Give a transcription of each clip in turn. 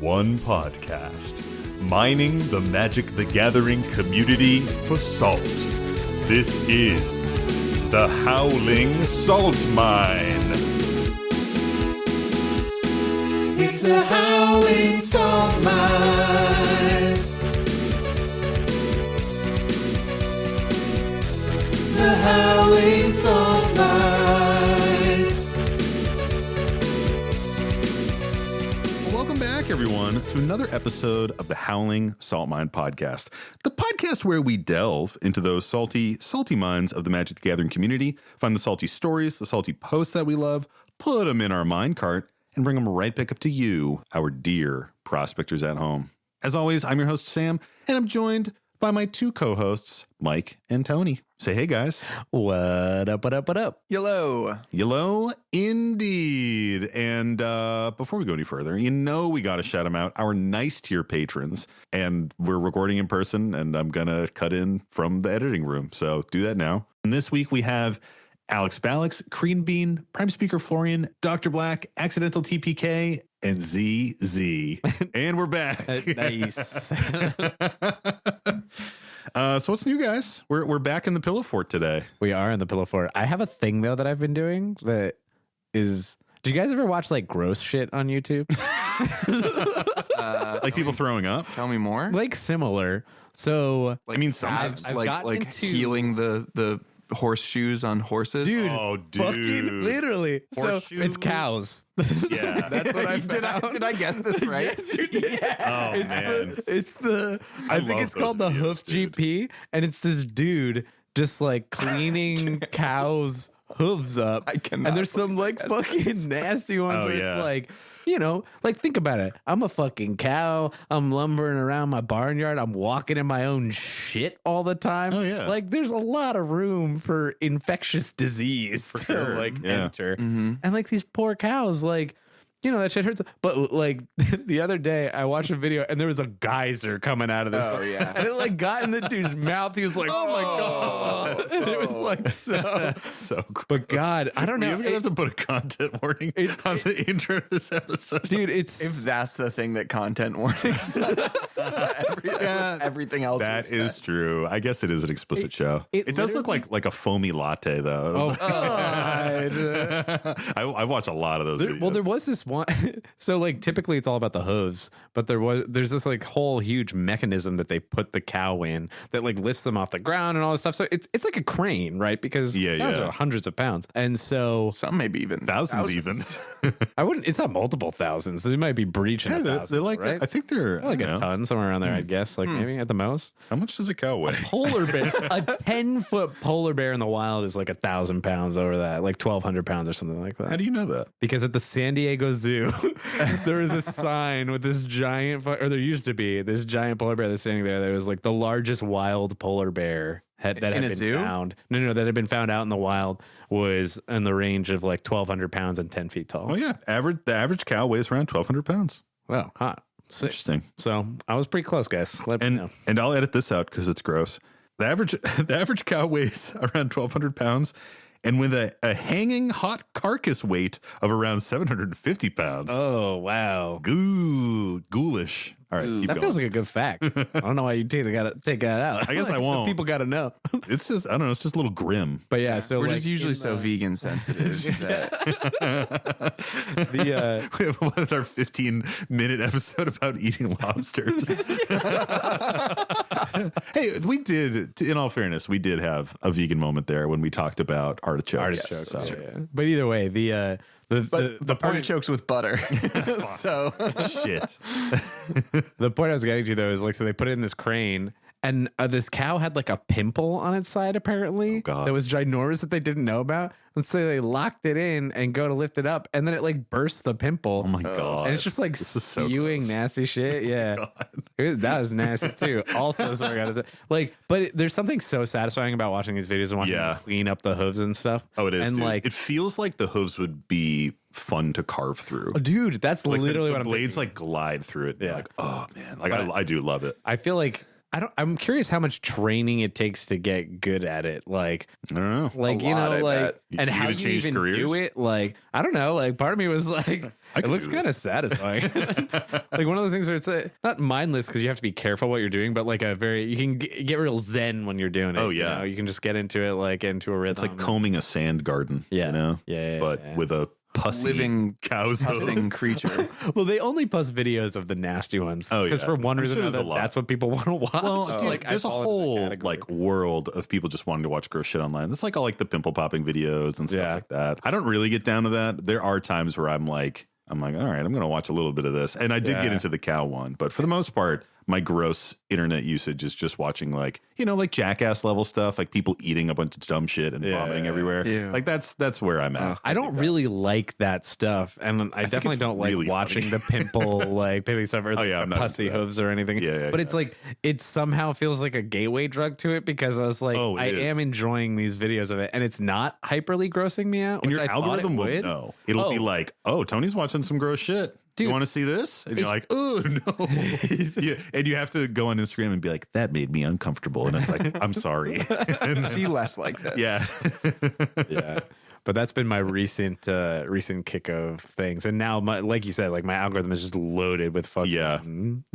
One podcast, mining the Magic the Gathering community for salt. This is the Howling Salt Mine. It's the Howling Salt Mine. The Howling Salt Mine. Welcome back, everyone, to another episode of the Howling Salt Mine podcast, the podcast where we delve into those salty mines of the Magic the Gathering community, find the salty stories, the salty posts that we love, put them in our mine cart, and bring them right back up to you, our dear prospectors at home. As always, I'm your host, Sam, and I'm joined by my two co-hosts, Mike and Tony. Say hey, guys. What up, what up, what up? Yellow. Yellow, indeed. And before we go any further, we got to shout them out, our nice tier patrons. And we're recording in person, and I'm going to cut in from the editing room. So do that now. And this week we have Alex Balix, Crean Bean, Prime Speaker Florian, Dr. Black, Accidental TPK, and ZZ. And we're back. Nice. So what's new, guys? We're back in the Pillow Fort today. We are in the Pillow Fort. I have a thing, though, that I've been doing that is... Do you guys ever watch, like, gross shit on YouTube? Like people throwing up? Tell me more. Like, similar. So... I mean, sometimes. I've like gotten into- healing the horseshoes on horses. Dude, Oh, dude. fucking literally. Horseshoe? So it's cows. Yeah. That's what I did found. did I guess this right? Yes, you did. Oh, It's man. It's the I think love it's called those the videos, Hoof dude. GP, and it's this dude just like cleaning cows' hooves up. I cannot And there's some believe like I guessed fucking this. nasty ones Oh, where yeah. it's like, like think about it. I'm a fucking cow. I'm lumbering around my barnyard. I'm walking in my own shit all the time. Oh, yeah. Like there's a lot of room for infectious disease to sure. like Yeah. enter. Mm-hmm. And like these poor cows, like, that shit hurts. But like the other day, I watched a video and there was a geyser coming out of this. Oh, yeah. And it like got in the dude's mouth. He was like, "Oh my god!" And it was like so. That's so cool. But God, I don't know, We're going to have to put a content warning on the intro of this episode. dude. It's If that's the thing that content warnings Yeah, everything else. That is true. I guess it is an explicit show. it It does look literally- like a foamy latte, though. oh God. I watch a lot of those videos. Well, there was this one. So like typically it's all about the hooves, but there's this like whole huge mechanism that they put the cow in that like lifts them off the ground and all this stuff. So it's like a crane, right? Because cows are hundreds of pounds, and so some maybe even thousands even. I wouldn't. It's not multiple thousands. They might be breaching Yeah, a they're thousand, like, right? I think they're Like I a don't know. ton, somewhere around there, I'd guess. Like maybe at the most. How much does a cow weigh? Polar bear, a 10-foot polar bear in the wild is like 1,000 pounds over that, like 1,200 pounds or something like that. How do you know that? Because at the San Diego Zoo, there was a sign with this giant, or there used to be this giant polar bear that's standing there. That was like the largest wild polar bear that had In a been zoo? found. No, that had been found out in the wild was in the range of like 1,200 pounds and 10 feet tall. Oh yeah, the average cow weighs around 1,200 pounds. Wow, hot. Sick. Interesting. So I was pretty close, guys. Let me know. And I'll edit this out because it's gross. The average cow weighs around 1,200 pounds, and with a hanging hot carcass weight of around 750 pounds. Oh, wow. Ghoulish. All right, keep That going. feels like a good fact. I don't know why you take that out. I guess I Like, won't. People got to know. It's just, I don't know, it's just a little grim. But yeah, so We're like, just usually in so vegan sensitive that With our 15-minute episode about eating lobsters. Hey, we did, in all fairness, we did have a vegan moment there when we talked about artichokes. artichokes. So- Yeah. But either way, the point artichokes with butter. So Shit. the point I was getting to though is like, so they put it in this crane, and this cow had like a pimple on its side apparently God. that was ginormous that they didn't know about, and so they locked it in and go to lift it up, and then it like burst the pimple. Oh my God. And it's just like This is so spewing gross. nasty shit. Yeah. That was nasty too. Also, so I gotta like, but there's something so satisfying about watching these videos and watching them clean up the hooves and stuff. Oh, it is. And dude. like, it feels like the hooves would be fun to carve through. dude, that's Like literally the what I'm blades thinking. like glide through it. Yeah. Yeah. Like, oh man. Like I do love it. I feel like I'm curious how much training it takes to get good at it. Like, I don't know. like, A you lot, know, I like, bet. and You how gonna you change even careers? do it. Like, I don't know. Like, part of me was like, I it could looks do kind of this. satisfying. Like one of those things where it's not mindless because you have to be careful what you're doing, but like you can get real zen when you're doing it. Oh, yeah. You know? You can just get into it, like into a rhythm. It's like combing a sand garden. Yeah. You know? Yeah, But yeah. with a pussy Living, cow's hoof. pussing creature. Well, they only post videos of the nasty ones. Oh, because yeah. for one I'm reason sure or there's a another, lot. that's what people want to watch. Well, So, dude, like, I there's a fall into that whole category. like world of people just wanting to watch gross shit online. That's like all like the pimple popping videos and stuff Yeah. like that. I don't really get down to that. There are times where I'm like, all right, I'm going to watch a little bit of this. And I did get Yeah. into the cow one, but for the most part, my gross internet usage is just watching like, like Jackass level stuff, like people eating a bunch of dumb shit and Yeah. vomiting everywhere. Ew. Like that's where I'm at. I don't really like that stuff, and I definitely it's don't like really watching funny. the pimple like pimping stuff or yeah, I'm the not pussy into that. hooves or anything. Yeah, but it's like it somehow feels like a gateway drug to it because I was like, Oh, it I is. am enjoying these videos of it, and it's not hyperly grossing me out. And which your I thought algorithm it will would. know. It'll be Oh. like, oh, Tony's watching some gross shit. Dude, you want to see this? And you're like, oh, no. Yeah, and you have to go on Instagram and be like, that made me uncomfortable. And it's like, I'm sorry. And- See less like this. yeah. Yeah. But that's been my recent kick of things, and now, like you said, like my algorithm is just loaded with fucking Yeah.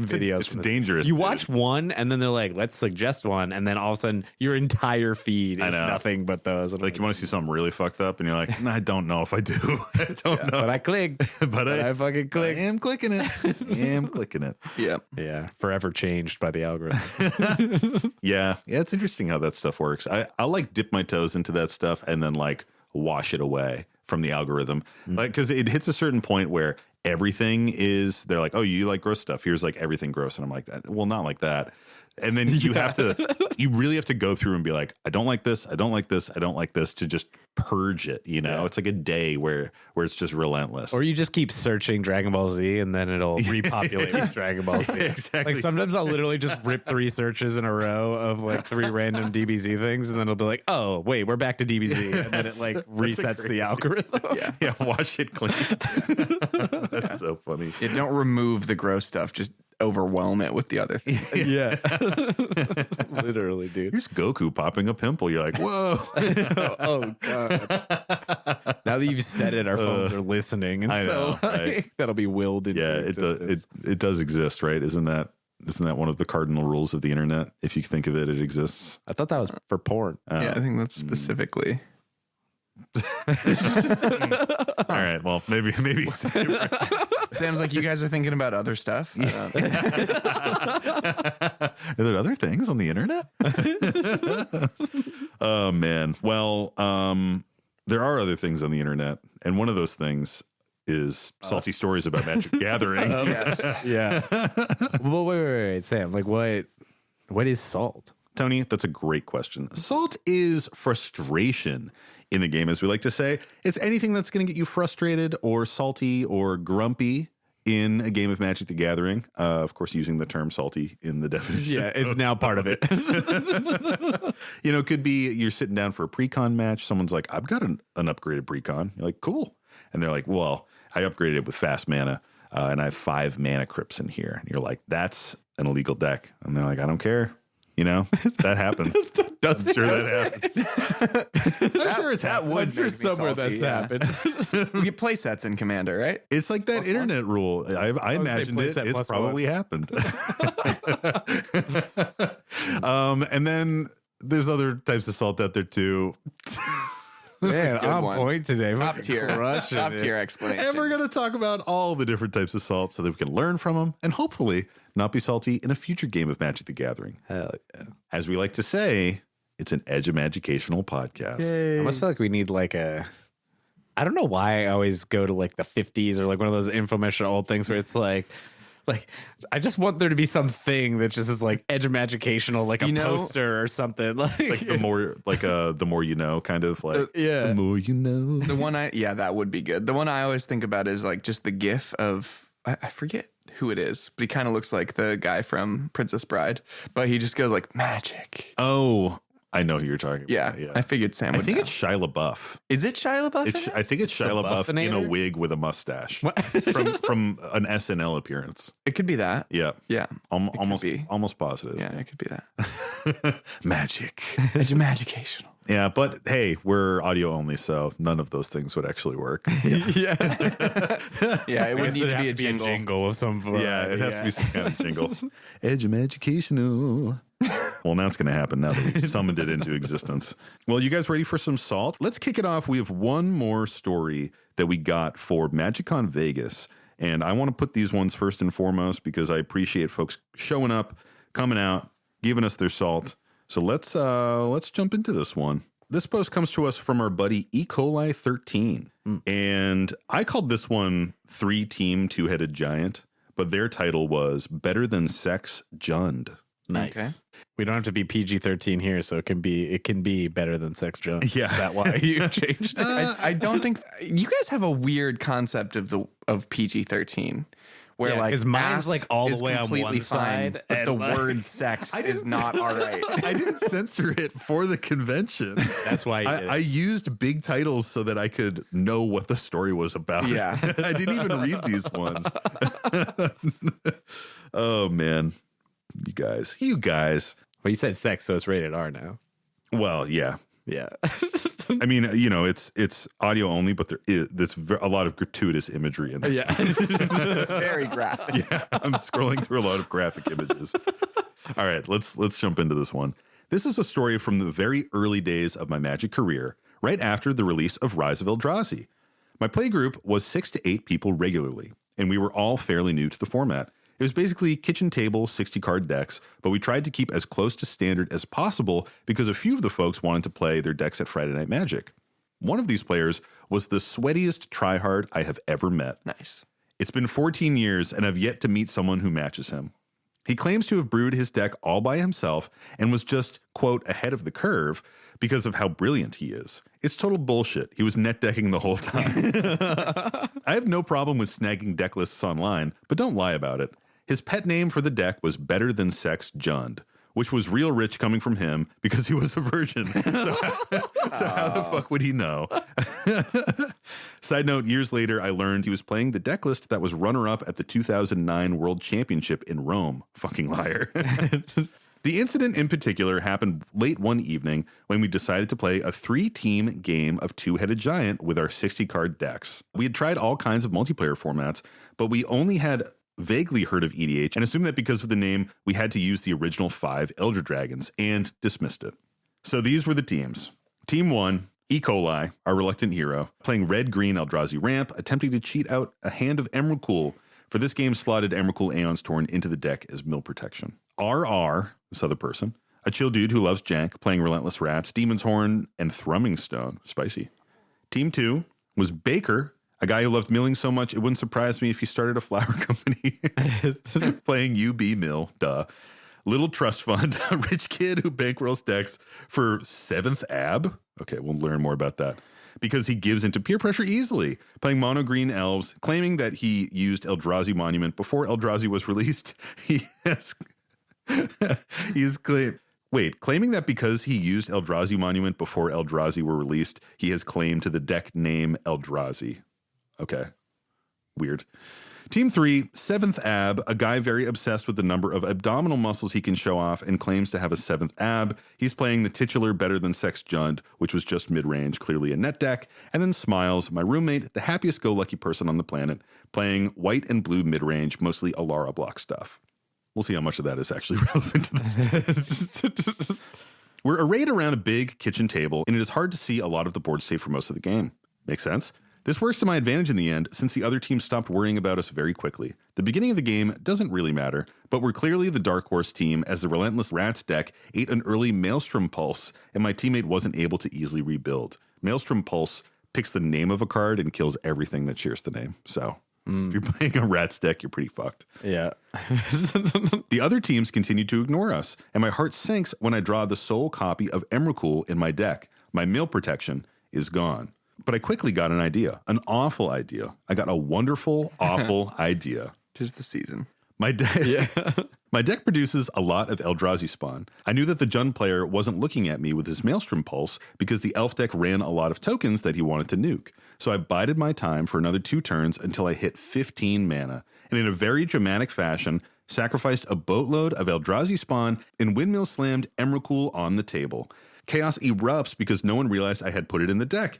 videos. It's from this. dangerous. You dude. watch one, and then they're like, "Let's suggest one," and then all of a sudden, your entire feed I is know. nothing but those. And I'm Like, you want to see something really fucked up? And you're like, nah, I don't know if I do. I don't know. but I clicked. But I fucking I clicked. am clicking it. I am clicking it. Yeah. Yeah, forever changed by the algorithm. Yeah. Yeah. It's interesting how that stuff works. I'll like dip my toes into that stuff and then like wash it away from the algorithm. Like, because it hits a certain point where everything is, they're like, oh, you like gross stuff. Here's like everything gross. And I'm like, well, not like that. And then you really have to go through and be like, I don't like this. I don't like this. I don't like this, to just purge it. Yeah. It's like a day where it's just relentless. Or you just keep searching Dragon Ball Z, and then it'll repopulate with Dragon Ball Z. Exactly. Like sometimes I'll literally just rip 3 searches in a row of like 3 random DBZ things, and then it'll be like, oh wait, we're back to DBZ, and then it like resets the algorithm. Yeah, wash it clean. That's so funny. Yeah, don't remove the gross stuff. Just overwhelm it with the other things. Yeah, literally, dude. Here's Goku popping a pimple. You're like, whoa. Oh god. Now that you've said it, our phones are listening, and I know, so right? like, that'll be willed into Yeah, existence. it does exist, right? Isn't that one of the cardinal rules of the internet? If you think of it, it exists. I thought that was for porn. Yeah, I think that's specifically. All right. Well, maybe it's different. Sounds like you guys are thinking about other stuff. Are there other things on the internet? Oh man. Well, there are other things on the internet, and one of those things is salty stories about Magic Gathering. Yes. Yeah. Well, wait, Sam. Like, what is salt? Tony, that's a great question. Salt is frustration in the game, as we like to say. It's anything that's going to get you frustrated or salty or grumpy in a game of Magic the Gathering. Of course, using the term salty in the definition. Yeah, it's now part of it. It could be you're sitting down for a pre-con match. Someone's like, I've got an upgraded pre-con. You're like, cool. And they're like, well, I upgraded it with fast mana, and I have 5 mana crypts in here. And you're like, that's an illegal deck. And they're like, I don't care. That happens. I'm sure that happens. I'm sure it's happened. would I'm sure make me somewhere salty, that's yeah. happened. We get play sets in Commander, right? It's like that internet rule. I imagined it. playset It's plus probably happened. And then there's other types of salt out there too. Man, good on one. point today. Top Fucking tier. crushing Top it. tier explanation. And we're going to talk about all the different types of salt so that we can learn from them and hopefully not be salty in a future game of Magic the Gathering. Hell yeah. As we like to say, it's an edge of educational podcast. I almost feel like we need like a. I don't know why I always go to like the 50s or like one of those infomercial old things where it's like I just want there to be something that just is like edge of educational, like a poster or something. Like the more you know, kind of like yeah. the more you know. The one that would be good. The one I always think about is like just the gif of, I forget who it is, but he kind of looks like the guy from Princess Bride, but he just goes like magic. Oh, I know who you're talking Yeah, about. Yeah. I figured Sam I would think know. it's Shia LaBeouf. Is it Shia LaBeouf? I think it's Shia LaBeouf in a Buffinator? wig with a mustache What? from an SNL appearance. It could be that. Yeah. Yeah. Almost be. almost positive. Yeah, it could be that. Magic. It's educational. Yeah, but hey, we're audio only, so none of those things would actually work. Yeah. Yeah, it would Guess need it'd to be have a jingle. of some variety. Yeah, it has to be some kind of jingle. Educational. Well, now it's going to happen now that we've summoned it into existence. Well, you guys ready for some salt? Let's kick it off. We have one more story that we got for MagicCon Vegas. And I want to put these ones first and foremost because I appreciate folks showing up, coming out, giving us their salt. So let's jump into this one. This post comes to us from our buddy E. coli 13. And I called this one 3-Team Two-Headed Giant, but their title was Better Than Sex Jund. Nice. Okay. We don't have to be PG-13 here, so it can be better than sex junk. Yeah. Is that why you changed it? I don't think you guys have a weird concept of PG-13 where Yeah, like 'cause mine's, ass like, all the is way on completely one fine, side, but and, the like- word sex is not all right. I didn't censor it for the convention. That's why you did I it. used big titles so that I could know what the story was about. Yeah. I didn't even read these ones. Oh, man. You guys. Well, you said sex, so it's rated R now. Well, yeah. Yeah. I mean, it's audio only, but there's a lot of gratuitous imagery in there. Yeah. It's very graphic. Yeah, I'm scrolling through a lot of graphic images. All right, let's jump into this one. This is a story from the very early days of my Magic career, right after the release of Rise of Eldrazi. My playgroup was 6 to 8 people regularly, and we were all fairly new to the format. It was basically kitchen table 60-card decks, but we tried to keep as close to standard as possible because a few of the folks wanted to play their decks at Friday Night Magic. One of these players was the sweatiest tryhard I have ever met. Nice. It's been 14 years, and I've yet to meet someone who matches him. He claims to have brewed his deck all by himself and was just, quote, ahead of the curve because of how brilliant he is. It's total bullshit. He was net decking the whole time. I have no problem with snagging deck lists online, but don't lie about it. His pet name for the deck was Better Than Sex Jund, which was real rich coming from him because he was a virgin. So how the fuck would he know? Side note, years later, I learned he was playing the deck list that was runner-up at the 2009 World Championship in Rome. Fucking liar. The incident in particular happened late one evening when we decided to play a 3-team game of Two-Headed Giant with our 60-card decks. We had tried all kinds of multiplayer formats, but we only had vaguely heard of EDH and assumed that because of the name, we had to use the original 5 Elder Dragons and dismissed it. So these were the teams. Team 1, E. coli, our reluctant hero, playing red-green Eldrazi ramp, attempting to cheat out a hand of Emrakul. For this game, slotted Emrakul Aeon's Torn into the deck as mill protection. RR, this other person, a chill dude who loves jank, playing Relentless Rats, Demon's Horn, and Thrumming Stone. Spicy. Team 2 was Baker, a guy who loved milling so much it wouldn't surprise me if he started a flower company. Playing UB Mill, duh. Little Trust Fund, a rich kid who bankrolls decks for 7th Ab. Okay, we'll learn more about that. Because he gives into peer pressure easily. Playing mono green elves, claiming that he used Eldrazi Monument before Eldrazi was released. Claiming that because he used Eldrazi Monument before Eldrazi were released, he has claim to the deck name Eldrazi. Okay. Weird. Team 3, 7th Ab, a guy very obsessed with the number of abdominal muscles he can show off and claims to have a 7th Ab. He's playing the titular Better Than Sex Jund, which was just mid-range, clearly a net deck, and then Smiles, my roommate, the happiest-go-lucky person on the planet, playing white and blue mid-range, mostly Alara block stuff. We'll see how much of that is actually relevant to this. We're arrayed around a big kitchen table, and it is hard to see a lot of the board state for most of the game. Makes sense? This works to my advantage in the end, since the other team stopped worrying about us very quickly. The beginning of the game doesn't really matter, but we're clearly the dark horse team as the Relentless Rats deck ate an early Maelstrom Pulse, and my teammate wasn't able to easily rebuild. Maelstrom Pulse picks the name of a card and kills everything that shares the name. So if you're playing a Rats deck, you're pretty fucked. Yeah. The other teams continue to ignore us, and my heart sinks when I draw the sole copy of Emrakul in my deck. My mill protection is gone. But I quickly got an idea, an awful idea. I got a wonderful, awful idea. 'Tis the season. My deck, my deck produces a lot of Eldrazi spawn. I knew that the Jund player wasn't looking at me with his Maelstrom Pulse because the Elf deck ran a lot of tokens that he wanted to nuke. So I bided my time for another 2 turns until I hit 15 mana, and in a very dramatic fashion, sacrificed a boatload of Eldrazi spawn and windmill slammed Emrakul on the table. Chaos erupts because no one realized I had put it in the deck,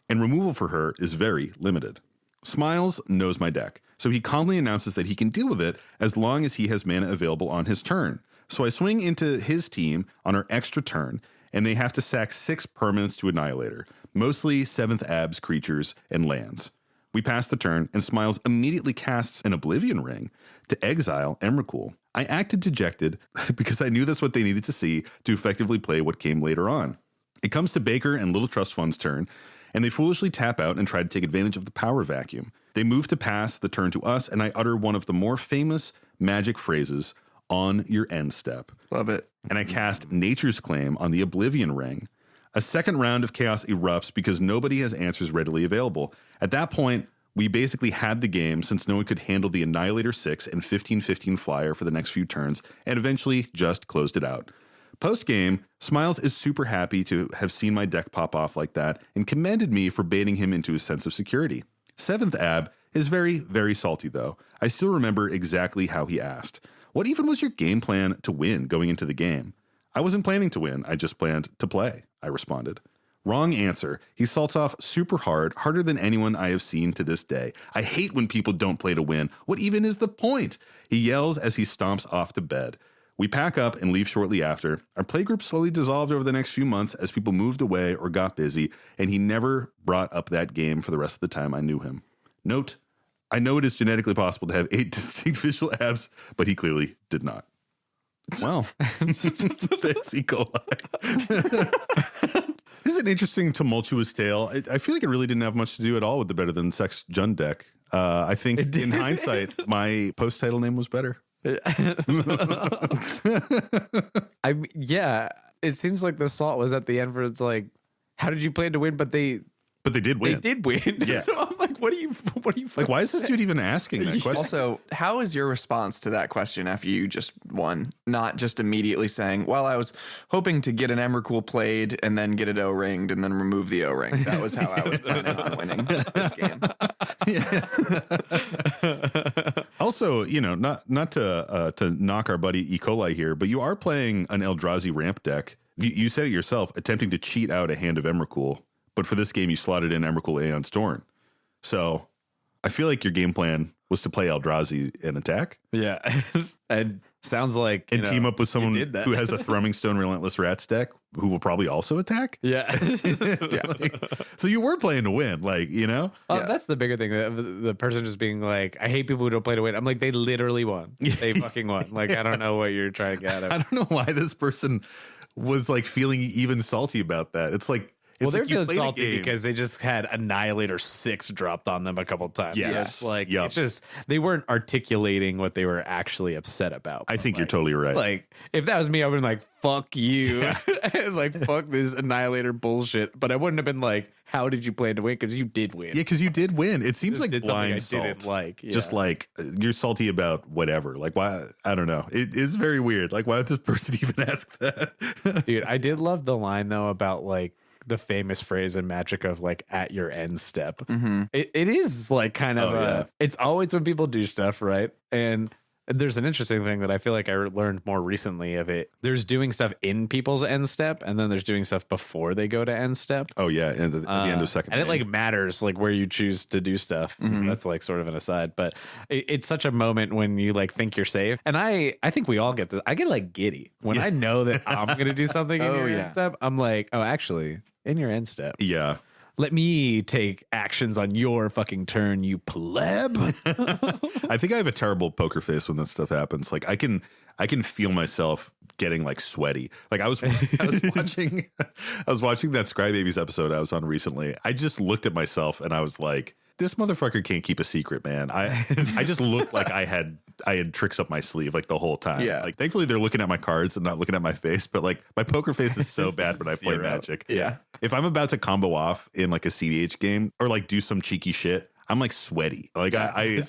and removal for her is very limited. Smiles knows my deck, so he calmly announces that he can deal with it as long as he has mana available on his turn. So I swing into his team on our extra turn, and they have to sack 6 permanents to Annihilator, mostly 7th Abs creatures and lands. We pass the turn, and Smiles immediately casts an Oblivion Ring to exile Emrakul. I acted dejected because I knew that's what they needed to see to effectively play what came later on. It comes to Baker and Little Trust Fund's turn, and they foolishly tap out and try to take advantage of the power vacuum. They move to pass the turn to us, and I utter one of the more famous Magic phrases, "on your end step." Love it. And I cast Nature's Claim on the Oblivion Ring. A second round of chaos erupts because nobody has answers readily available. At that point, we basically had the game since no one could handle the Annihilator 6 and 15/15 flyer for the next few turns, and eventually just closed it out. Post-game, Smiles is super happy to have seen my deck pop off like that and commended me for baiting him into his sense of security. 7th Ab is very, very salty though. I still remember exactly how he asked, "What even was your game plan to win going into the game?" "I wasn't planning to win, I just planned to play," I responded. Wrong answer. He salts off super hard, harder than anyone I have seen to this day. "I hate when people don't play to win. What even is the point?" He yells as he stomps off to bed. We pack up and leave shortly after. Our playgroup slowly dissolved over the next few months as people moved away or got busy, and he never brought up that game for the rest of the time I knew him. Note, I know it is genetically possible to have 8 distinct visual abs, but he clearly did not. Well, thanks, E. coli. This is an interesting, tumultuous tale. I feel like it really didn't have much to do at all with the Better Than Sex Jund deck. I think in hindsight, my post-title name was better. Yeah, it seems like the salt was at the end where it's like, how did you plan to win? But they did win. They did win. Yeah. So I'm like, what are you like? Why is this dude even asking that question? Also, how is your response to that question after you just won? Not just immediately saying, "Well, I was hoping to get an Emrakul played and then get it O-ringed and then remove the O-ring." That was how I was planning on winning this game. Also, not to knock our buddy E. coli here, but you are playing an Eldrazi ramp deck. You said it yourself, attempting to cheat out a hand of Emrakul. But for this game, you slotted in Emrakul Aeon's Dorn. So I feel like your game plan was to play Eldrazi and attack. Yeah. And sounds like... And team up with someone who has a Thrumming Stone Relentless Rats deck who will probably also attack. Yeah. So you were playing to win, That's the bigger thing. The person just being like, "I hate people who don't play to win." I'm like, they literally won. They fucking won. Like, I don't know what you're trying to get at. I don't know why this person was like feeling even salty about that. It's like... Well, they're feeling salty because they just had Annihilator 6 dropped on them a couple times. Yes. It's just, they weren't articulating what they were actually upset about. I think you're totally right. Like, if that was me, I would have been like, fuck you. Like, fuck this Annihilator bullshit. But I wouldn't have been like, how did you plan to win? Because you did win. Yeah, because you did win. It seems like blind salt. Didn't like. Yeah. Just like, you're salty about whatever. Like, why? I don't know. It is very weird. Like, why would this person even ask that? Dude, I did love the line, though, about like, the famous phrase in Magic of like at your end step. Mm-hmm. It is like kind of it's always when people do stuff, right? And there's an interesting thing that I feel like I learned more recently of it. There's doing stuff in people's end step, and then there's doing stuff before they go to end step. Oh yeah, at the end of second. And it like matters like where you choose to do stuff. Mm-hmm. That's like sort of an aside, but it's such a moment when you like think you're safe. And I think we all get this. I get like giddy when I know that I'm gonna do something in your end step. I'm like, oh, actually, in your end step. Yeah. Let me take actions on your fucking turn, you pleb. I think I have a terrible poker face when that stuff happens. Like I can feel myself getting like sweaty. Like I was watching that Scrybabies episode I was on recently. I just looked at myself and I was like, this motherfucker can't keep a secret, man. I just looked like I had tricks up my sleeve like the whole time. Yeah. Like thankfully they're looking at my cards and not looking at my face, but like my poker face is so bad when I play Magic. Yeah. If I'm about to combo off in like a CDH game or like do some cheeky shit, I'm like sweaty. Like I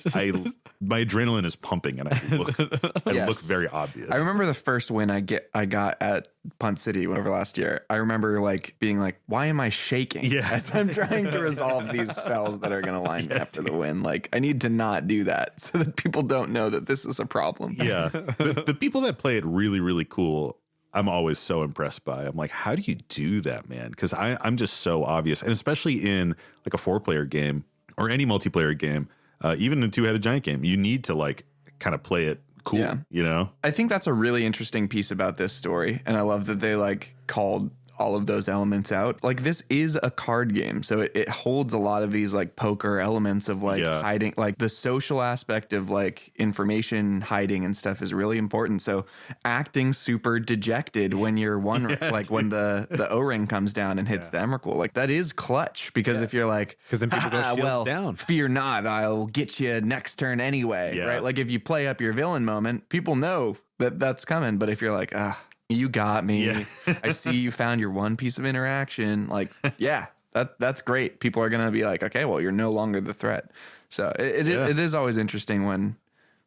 my adrenaline is pumping and I look Yes. look very obvious. I remember the first win I got at Punt City over last year. I remember like being like, why am I shaking? Yeah. As I'm trying to resolve these spells that are going to line me up for the win. Like I need to not do that so that people don't know that this is a problem. Yeah. The people that play it really, really cool, I'm always so impressed by. I'm like, how do you do that, man? Because I'm just so obvious. And especially in like a 4-player game or any multiplayer game, even a 2-headed giant game, you need to like kind of play it cool, Yeah. you know? I think that's a really interesting piece about this story. And I love that they like called all of those elements out. Like this is a card game. So it holds a lot of these like poker elements of like hiding, like the social aspect of like information hiding and stuff is really important. So acting super dejected when you're like when the O-ring comes down and hits the Emrakul, like that is clutch because if you're like, Because then people go shields down. fear not, I'll get you next turn anyway. Yeah. Right. Like if you play up your villain moment, people know that that's coming. But if you're like, you got me. Yeah. I see you found your one piece of interaction. Like, yeah, that's great. People are going to be like, okay, well, you're no longer the threat. So it is always interesting when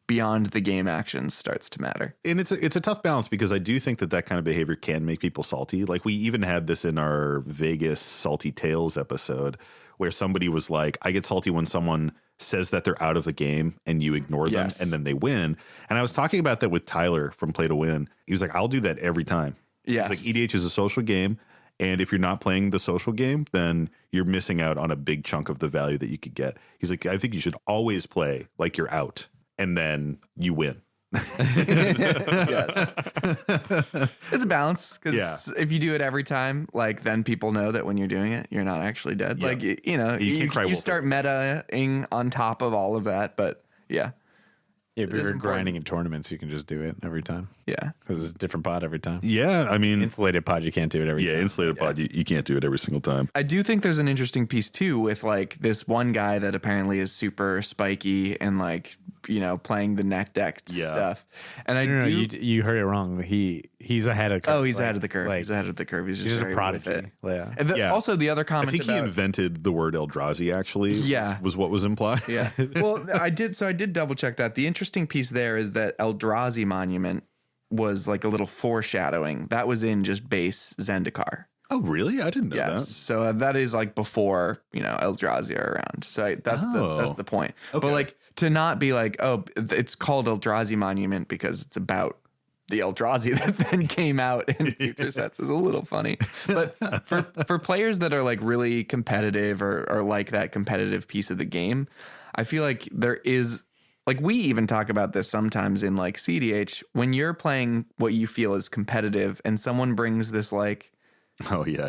beyond the game actions starts to matter. And it's a tough balance because I do think that kind of behavior can make people salty. Like we even had this in our Vegas Salty Tales episode where somebody was like, I get salty when someone says that they're out of the game and you ignore them and then they win. And I was talking about that with Tyler from Play to Win. He was like, I'll do that every time. Yes. He's like, EDH is a social game. And if you're not playing the social game, then you're missing out on a big chunk of the value that you could get. He's like, I think you should always play like you're out and then you win. Yes. It's a balance because if you do it every time, like then people know that when you're doing it, you're not actually dead. Like, you can't start metaing on top of all of that. But yeah. Yeah, if you're grinding in tournaments, you can just do it every time. Yeah. Because it's a different pod every time. Yeah, I mean, Insulated pod, you can't do it every time. yeah, insulated pod, you can't do it every single time. I do think there's an interesting piece too with like this one guy that apparently is super spiky and like, playing the net deck stuff. And you heard it wrong. He's ahead of the curve. Oh, he's ahead of the curve. He's ahead of the curve. He's just a prodigy. With it. Yeah. And also the other I comment think he invented the word Eldrazi actually. Yeah. was what was implied. Yeah. Well, I did double check that. The interesting piece there is that Eldrazi Monument was like a little foreshadowing. That was in just base Zendikar. Oh, really? I didn't know that. So that is like before, Eldrazi are around. So that's the point. Okay. But like to not be like, oh, it's called Eldrazi Monument because it's about the Eldrazi that then came out in future sets is a little funny. But for players that are like really competitive or like that competitive piece of the game, I feel like there is, like we even talk about this sometimes in like CDH, when you're playing what you feel is competitive and someone brings this like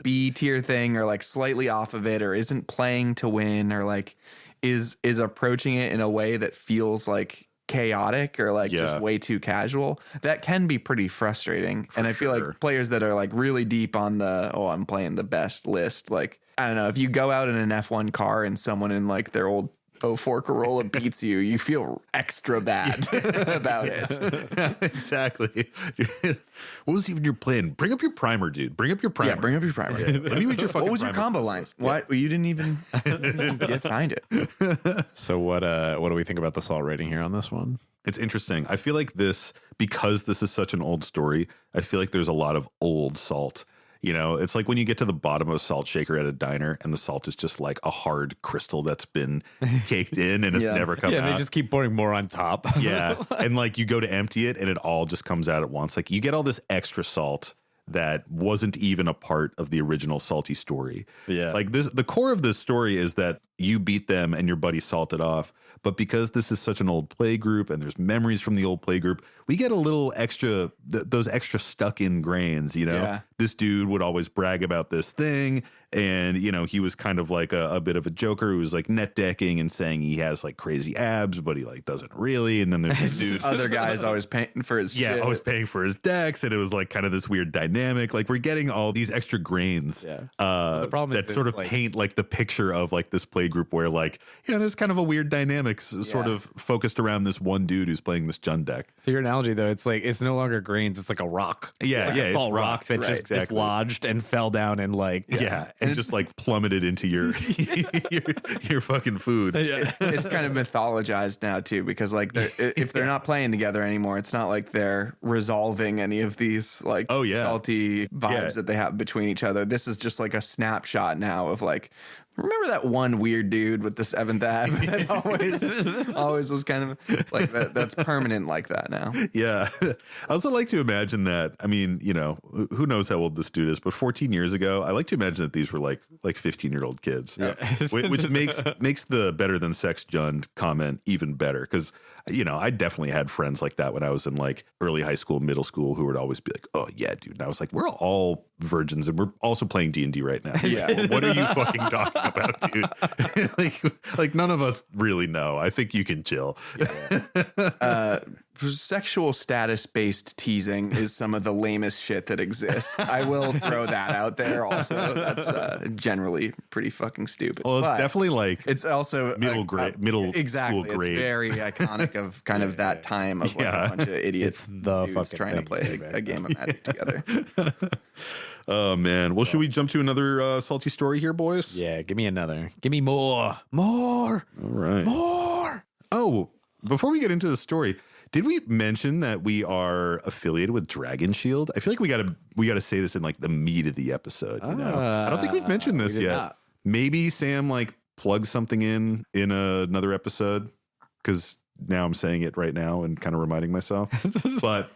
B tier thing or like slightly off of it or isn't playing to win or like is approaching it in a way that feels like chaotic or like just way too casual, that can be pretty frustrating. And I feel like players that are like really deep on the, I'm playing the best list, like, I don't know, if you go out in an F1 car and someone in like their old 04 Corolla beats you, you feel extra bad about it. Exactly. What was even your plan? Bring up your primer, dude. Bring up your primer. Yeah, bring up your primer. Yeah. Let me read your fucking What was your combo line? What? You didn't even find it. So what do we think about the salt rating here on this one? It's interesting. I feel like because this is such an old story, I feel like there's a lot of old salt. It's like when you get to the bottom of a salt shaker at a diner and the salt is just like a hard crystal that's been caked in and it's never come out. Yeah, they just keep pouring more on top. Yeah. And like you go to empty it and it all just comes out at once. Like you get all this extra salt that wasn't even a part of the original salty story. Yeah. Like the core of this story is that you beat them and your buddy salted off. But because this is such an old play group and there's memories from the old play group, we get a little extra, those extra stuck in grains, Yeah. This dude would always brag about this thing. And, he was kind of like a bit of a joker who was like net decking and saying he has like crazy abs, but he like doesn't really. And then there's this dude. Other guys always paying for his shit. Always paying for his decks. And it was like kind of this weird dynamic. Like we're getting all these extra grains the problem is that sort of like, paint like the picture of like this play playgroup where like, there's kind of a weird dynamic sort of focused around this one dude who's playing this Jund deck. To your analogy though, it's like it's no longer grains, it's like a rock. Yeah, it's it's rock that just dislodged and fell down and like and just like plummeted into your your fucking food. It's kind of mythologized now too, because like if they're not playing together anymore, it's not like they're resolving any of these like salty vibes that they have between each other. This is just like a snapshot now of like, remember that one weird dude with the 7th ad that always was kind of like that? That's permanent like that now. Yeah. I also like to imagine that, I mean, who knows how old this dude is, but 14 years ago, I like to imagine that these were like 15-year-old kids, which makes the better than sex Jund comment even better. Because, I definitely had friends like that when I was in like early high school, middle school, who would always be like, oh yeah, dude. And I was like, we're all virgins and we're also playing D&D right now. Yeah. What are you fucking talking about, dude? like none of us really know. I think you can chill. Sexual status based teasing is some of the lamest shit that exists. I will throw that out there. Also, that's generally pretty fucking stupid. Well, it's definitely like it's also middle exactly. school grade. It's very iconic of kind of that time of like a bunch of idiots dudes trying to play a game of Magic together. Oh man. Well, should we jump to another salty story here, boys? Yeah, give me another. Give me more. All right. More. Oh, before we get into the story, did we mention that we are affiliated with Dragon Shield? I feel like we gotta say this in like the meat of the episode. I don't think we've mentioned this yet. Not. Maybe Sam like plugs something in another episode, because now I'm saying it right now and kind of reminding myself. But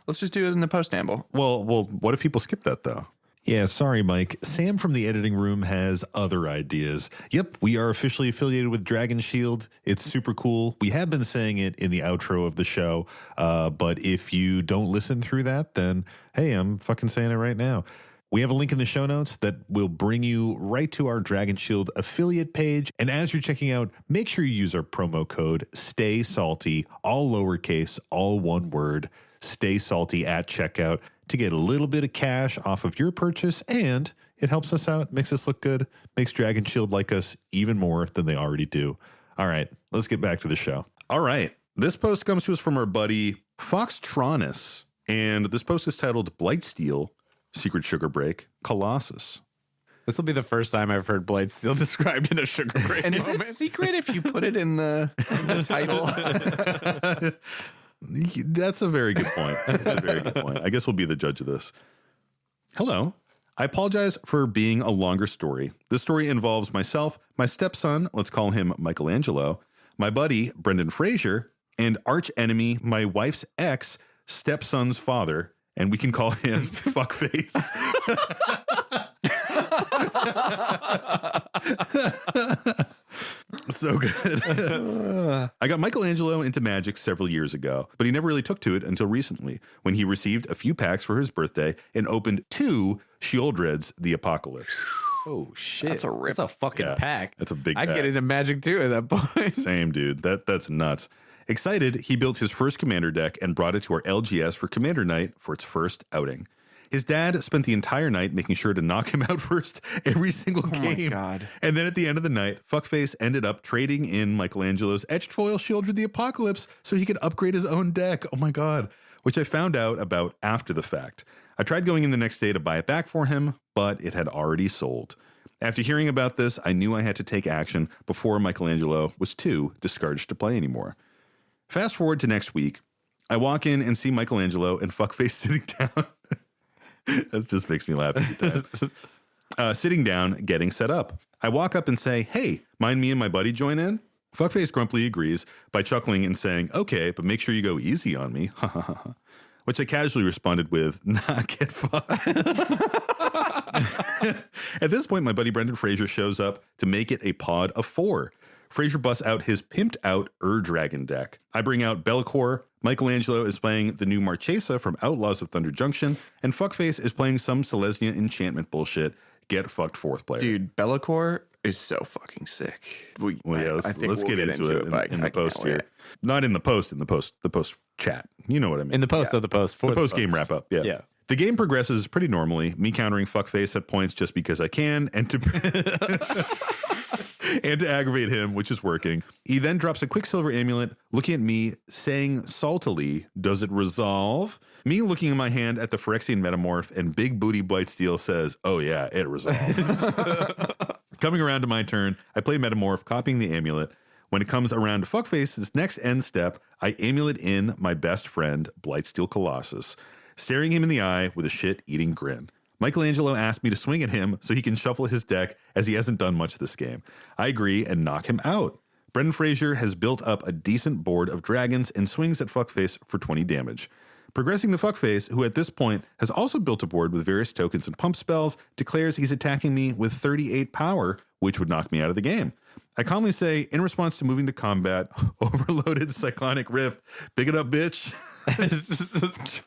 let's just do it in the post amble. Well, what if people skip that though? Yeah, sorry, Mike. Sam from the editing room has other ideas. Yep, we are officially affiliated with Dragon Shield. It's super cool. We have been saying it in the outro of the show, but if you don't listen through that, then hey, I'm fucking saying it right now. We have a link in the show notes that will bring you right to our Dragon Shield affiliate page. And as you're checking out, make sure you use our promo code STAYSALTY, all lowercase, all one word, Stay Salty at checkout, to get a little bit of cash off of your purchase, and it helps us out, makes us look good, makes Dragon Shield like us even more than they already do. All right, let's get back to the show. All right, this post comes to us from our buddy Foxtronus, and this post is titled Blightsteel, Secret Sugar Break, Colossus. This will be the first time I've heard Blightsteel described in a sugar break. And is it secret if you put it in the title? That's a very good point. I guess we'll be the judge of this. Hello. I apologize for being a longer story. This story involves myself, my stepson, let's call him Michelangelo, my buddy, Brendan Fraser, and arch enemy, my wife's ex, stepson's father, and we can call him Fuckface. So good. I got Michelangelo into Magic several years ago, but he never really took to it until recently, when he received a few packs for his birthday and opened 2 Sheoldred's The Apocalypse. Oh shit. That's a rip. That's a fucking pack. That's a big I'd pack. get into Magic too at that point. Same, dude. That's nuts. Excited, he built his first commander deck and brought it to our LGS for Commander Night for its first outing. His dad spent the entire night making sure to knock him out first every single game. My God. And then at the end of the night, Fuckface ended up trading in Michelangelo's etched foil Sheoldred the Apocalypse so he could upgrade his own deck. Oh my God. Which I found out about after the fact. I tried going in the next day to buy it back for him, but it had already sold. After hearing about this, I knew I had to take action before Michelangelo was too discouraged to play anymore. Fast forward to next week. I walk in and see Michelangelo and Fuckface sitting down. That just makes me laugh every time. Sitting down, getting set up. I walk up and say, hey, mind me and my buddy join in? Fuckface grumpily agrees by chuckling and saying, okay, but make sure you go easy on me. Which I casually responded with, nah, get fucked. At this point, my buddy Brendan Fraser shows up to make it a pod of 4. Fraser busts out his pimped out Dragon deck. I bring out Bellicor. Michelangelo is playing the new Marchesa from Outlaws of Thunder Junction, and Fuckface is playing some Selesnya enchantment bullshit. Get fucked 4th player. Dude, Bellicor is so fucking sick. Let's get into it in the post here. Not in the post, the post chat. You know what I mean. In the post of the post. For the post game wrap up. Yeah. The game progresses pretty normally, me countering fuckface at points just because I can, and to and to aggravate him, which is working. He then drops a quicksilver amulet, looking at me, saying saltily, "Does it resolve?" Me looking in my hand at the Phyrexian Metamorph, and Big Booty Blightsteel says, "Oh yeah, it resolves." Coming around to my turn, I play Metamorph, copying the amulet. When it comes around to fuckface's next end step, I amulet in my best friend, Blightsteel Colossus, staring him in the eye with a shit-eating grin. Michelangelo asked me to swing at him so he can shuffle his deck, as he hasn't done much this game. I agree and knock him out. Brendan Fraser has built up a decent board of dragons and swings at fuckface for 20 damage. Progressing to fuckface, who at this point has also built a board with various tokens and pump spells, declares he's attacking me with 38 power, which would knock me out of the game. I calmly say, in response to moving to combat, overloaded Cyclonic Rift, big it up, bitch.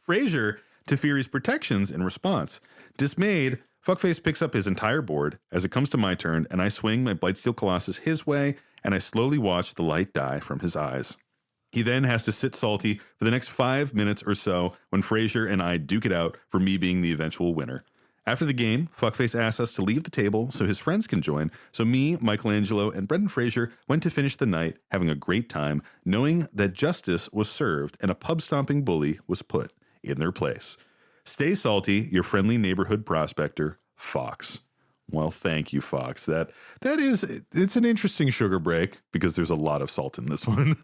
Fraser to Fury's protections in response. Dismayed, fuckface picks up his entire board as it comes to my turn, and I swing my Blightsteel Colossus his way, and I slowly watch the light die from his eyes. He then has to sit salty for the next 5 minutes or so when Fraser and I duke it out for me being the eventual winner. After the game, fuckface asks us to leave the table so his friends can join, so me, Michelangelo, and Brendan Fraser went to finish the night having a great time, knowing that justice was served and a pub-stomping bully was put in their place. Stay salty, your friendly neighborhood prospector, Fox. Well, thank you, Fox. It's an interesting sugar break because there's a lot of salt in this one.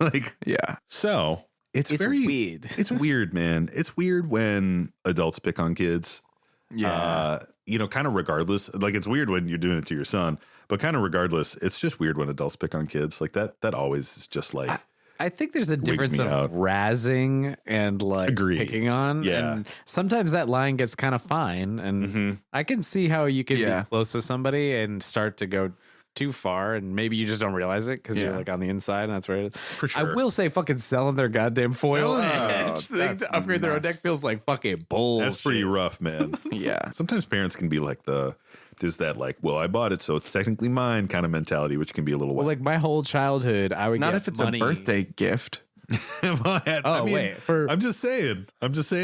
Yeah. So it's very weird. It's weird, man. It's weird when adults pick on kids. Yeah. Kind of regardless. Like, it's weird when you're doing it to your son, but kind of regardless, it's just weird when adults pick on kids. Like that always is just like. I think there's a difference me of out. razzing and like Agree. picking on. Yeah. And sometimes that line gets kind of fine. And I can see how you can be close with somebody and start to go too far, and maybe you just don't realize it because you're like on the inside, and that's where it is. For sure. I will say, fucking selling their goddamn foil edge thing to upgrade their own deck feels like fucking bullshit. That's pretty rough, man. Yeah. Sometimes parents can be like there's that like, well, I bought it, so it's technically mine kind of mentality, which can be a little Well, whack. like my whole childhood, I would Not get if it's money. a birthday gift. I'm just saying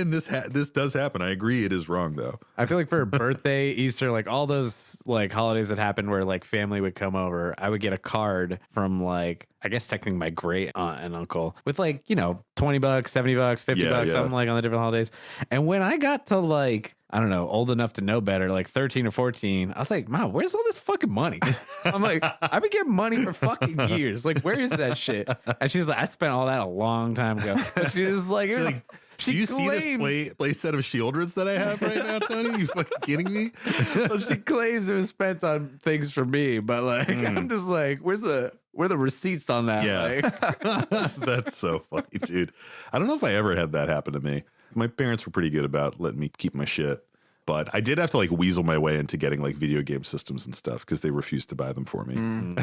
this does happen. I agree, it is wrong though. I feel like for a birthday, Easter, like all those like holidays that happened where like family would come over, I would get a card from like, I guess technically my great aunt and uncle with like, $20, $70, $50, something like on the different holidays. And when I got to like, I don't know, old enough to know better, like 13 or 14, I was like, Mom, where's all this fucking money? I'm like, I've been getting money for fucking years. Like, where is that shit? And she's like, I spent all that a long time ago. But she was like, do you see this play set of Shieldreds that I have right now, Tony? You fucking kidding me? Well, she claims it was spent on things for me, but like, I'm just like, where are the receipts on that? Yeah. Like, That's so funny, dude. I don't know if I ever had that happen to me. My parents were pretty good about letting me keep my shit, but I did have to like weasel my way into getting like video game systems and stuff because they refused to buy them for me.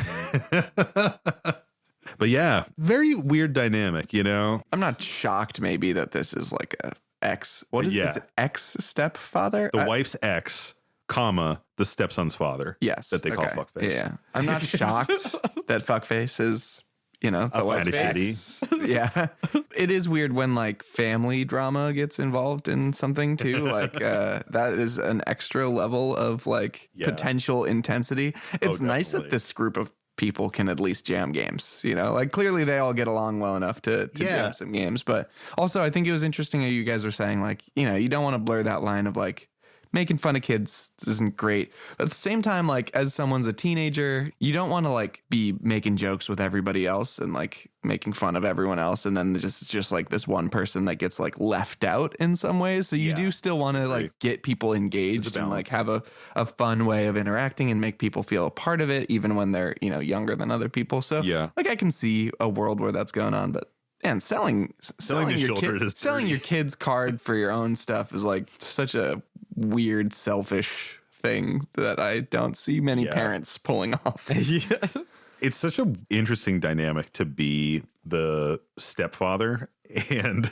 But yeah, very weird dynamic, I'm not shocked maybe that this is like a ex. What is it? It's ex stepfather? The wife's ex, comma, the stepson's father. Yes. That they call fuckface. Yeah. I'm not shocked that fuckface is, the wife's ex. Yeah. It is weird when like family drama gets involved in something too. Like that is an extra level of like potential intensity. It's nice that this group of people can at least jam games, like clearly they all get along well enough to jam some games. But also I think it was interesting how you guys were saying like, you don't want to blur that line of like making fun of kids isn't great. At the same time, like as someone's a teenager, you don't want to like be making jokes with everybody else and like making fun of everyone else. And then it's just like this one person that gets like left out in some ways. So you do still want to like get people engaged and like have a fun way of interacting and make people feel a part of it, even when they're, younger than other people. So like I can see a world where that's going on, but man, selling your kid's card for your own stuff is like such a weird, selfish thing that I don't see many parents pulling off. It's such an interesting dynamic to be the stepfather and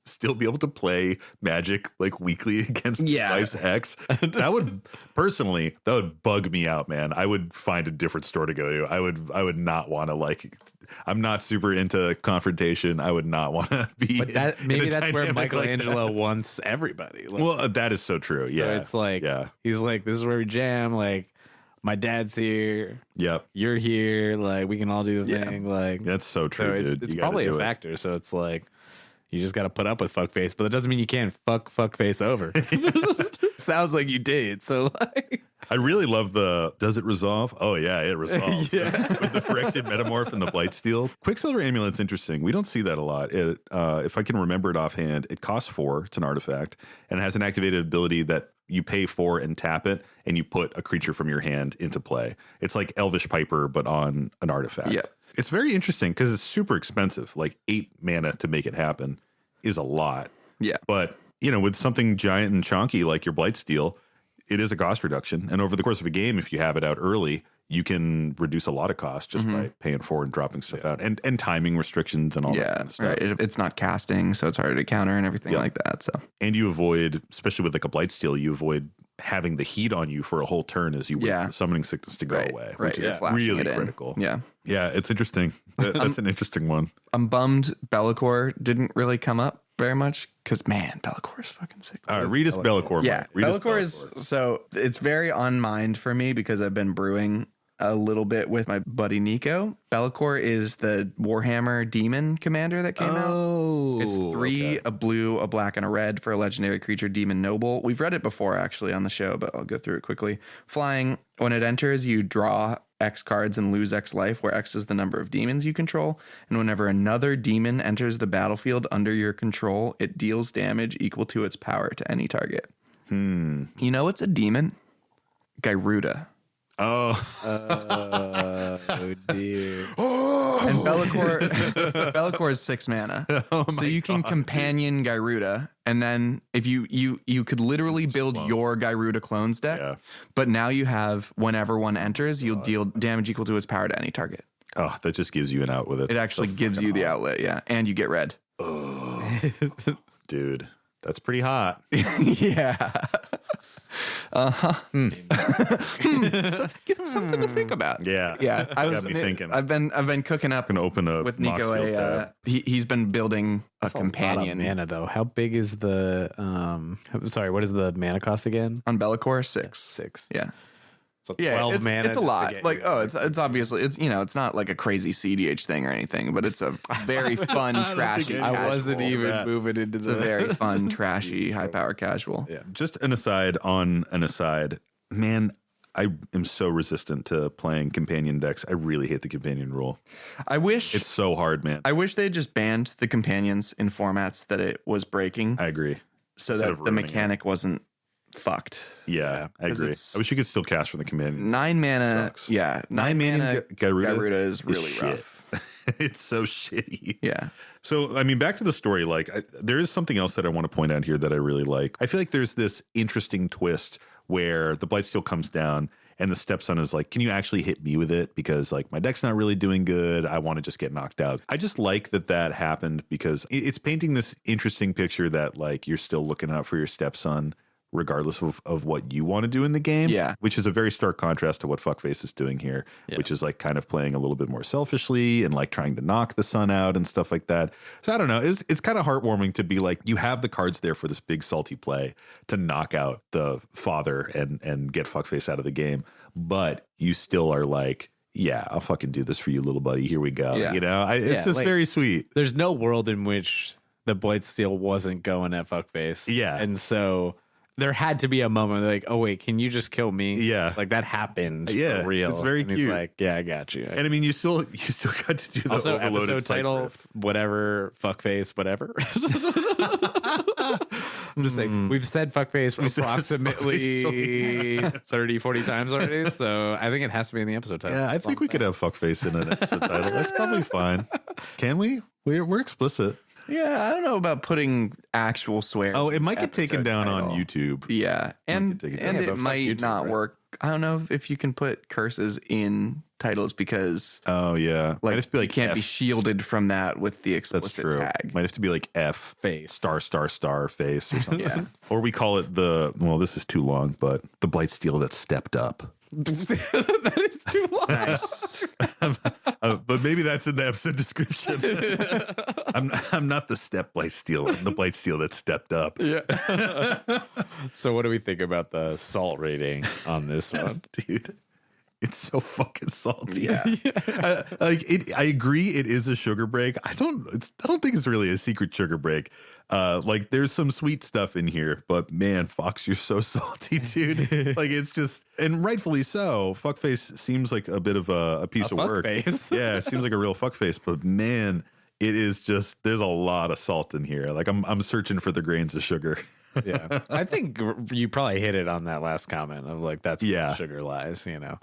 still be able to play Magic like weekly against Life's Ex. That would bug me out, man. I would find a different store to go to. I would not want to like. I'm not super into confrontation. I would not want to be. But that's where Michelangelo wants everybody. Like, well, that is so true. Yeah, so it's like he's like, this is where we jam. Like, my dad's here. Yep, you're here. Like, we can all do the thing. Like, that's so true, dude. It's probably a factor. So it's like, you just got to put up with fuckface, but that doesn't mean you can't fuckface over. Sounds like you did. So like, I really love does it resolve? Oh yeah, it resolves. With the Phyrexian Metamorph and the Blightsteel. Quicksilver Amulet's interesting. We don't see that a lot. It, if I can remember it offhand, it costs 4. It's an artifact and it has an activated ability that you pay for and tap it, and you put a creature from your hand into play. It's like Elvish Piper, but on an artifact. Yeah. It's very interesting because it's super expensive. Like 8 mana to make it happen is a lot. Yeah. But, you know, with something giant and chunky like your Blightsteel, it is a cost reduction. And over the course of a game, if you have it out early, you can reduce a lot of cost just by paying for and dropping stuff out and timing restrictions and all that kind of stuff. Right. It's not casting, so it's harder to counter and everything like that. So, and you avoid, especially with like a Blightsteel, you avoid having the heat on you for a whole turn as you wait for the summoning sickness to go away, which is really critical. Yeah. Yeah, it's interesting. That's an interesting one. I'm bummed Be'lakor didn't really come up very much because, man, Be'lakor is fucking sick. All right, read us Be'lakor. Yeah, Be'lakor is, so it's very on mind for me because I've been brewing a little bit with my buddy Nico. Be'lakor is the Warhammer demon commander that came out. It's 3, a blue, a black, and a red for a legendary creature, Demon Noble. We've read it before actually on the show, but I'll go through it quickly. Flying, when it enters, you draw X cards and lose X life, where X is the number of demons you control. And whenever another demon enters the battlefield under your control, it deals damage equal to its power to any target. You know what's a demon? Gyruda. Oh dear. And Be'lakor is 6 mana. So you can companion Gyruda, and then if you could literally build your Gyruda clones deck, but now you have, whenever one enters, you'll deal damage equal to its power to any target. Oh, that just gives you an out with it. It actually gives you the outlet, and you get red. Oh, dude, that's pretty hot. Yeah. So, give him something to think about. Yeah. I was got me thinking. I've been cooking up. Gonna open up with Nico. He's been building a companion. A lot of mana though. How big is the? Sorry, what is the mana cost again? On Be'lakor, 6. 6. Yeah. So 12 mana. It's a lot. Like, it's obviously, it's not like a crazy CDH thing or anything, but it's a very fun, trashy. I wasn't even moving into It's a very fun, trashy, high power casual. Yeah. Just an aside on an aside, man. I am so resistant to playing companion decks. I really hate the companion rule. I wish it's so hard, man. I wish they just banned the companions in formats that it was breaking. I agree. So that the mechanic wasn't fucked. Yeah, I agree. I wish you could still cast from the companions. 9 mana. Sucks. Yeah. 9 mana Gyruda is really rough. It's so shitty. Yeah. So, I mean, back to the story, like, there is something else that I want to point out here that I really like. I feel like there's this interesting twist where the Blightsteel comes down and the stepson is like, can you actually hit me with it? Because, like, my deck's not really doing good. I want to just get knocked out. I just like that happened because it's painting this interesting picture that, like, you're still looking out for your stepson regardless of what you want to do in the game, which is a very stark contrast to what Fuckface is doing here, which is like kind of playing a little bit more selfishly and like trying to knock the son out and stuff like that. So I don't know, it's kind of heartwarming to be like, you have the cards there for this big salty play to knock out the father and get Fuckface out of the game, but you still are like, yeah, I'll fucking do this for you, little buddy. Here we go. You know, it's just like, very sweet. There's no world in which the Blightsteel wasn't going at Fuckface. Yeah. And so there had to be a moment like, oh wait, can you just kill me? Yeah, like that happened. Yeah, for real. It's very and cute. He's like, yeah, I got you. And I mean, you still got to do the also overloaded episode title, whatever, Fuckface, whatever. I'm just saying, we've said Fuckface approximately 30, 40 times already, so I think it has to be in the episode title. Yeah, I think we could have Fuckface in an episode title. That's probably fine. Can we? We're explicit. Yeah, I don't know about putting actual swears. Oh, it might get taken down on YouTube. Yeah, and it might not work I don't know if you can put curses in titles because Oh yeah, might have to be like you can't F. be shielded from that with the That's explicit true. tag. Might have to be like F Face. star face or something. Yeah. Or we call it this is too long, but the Blightsteel that stepped up. That is too long. Nice. But maybe that's in the episode description. I'm not the step-Blightsteel. I'm the Blightsteel that stepped up. Yeah. So what do we think about the salt rating on this one? Dude, it's so fucking salty. Yeah. I agree it is a sugar break. I don't think it's really a secret sugar break. Like there's some sweet stuff in here, but man, Fox, you're so salty, dude. Like it's just, and rightfully so. Fuckface seems like a bit of a piece of work. Fuckface. Yeah, it seems like a real fuckface, but man, it is just, there's a lot of salt in here. Like I'm searching for the grains of sugar. Yeah. I think you probably hit it on that last comment of like, that's where the sugar lies, you know?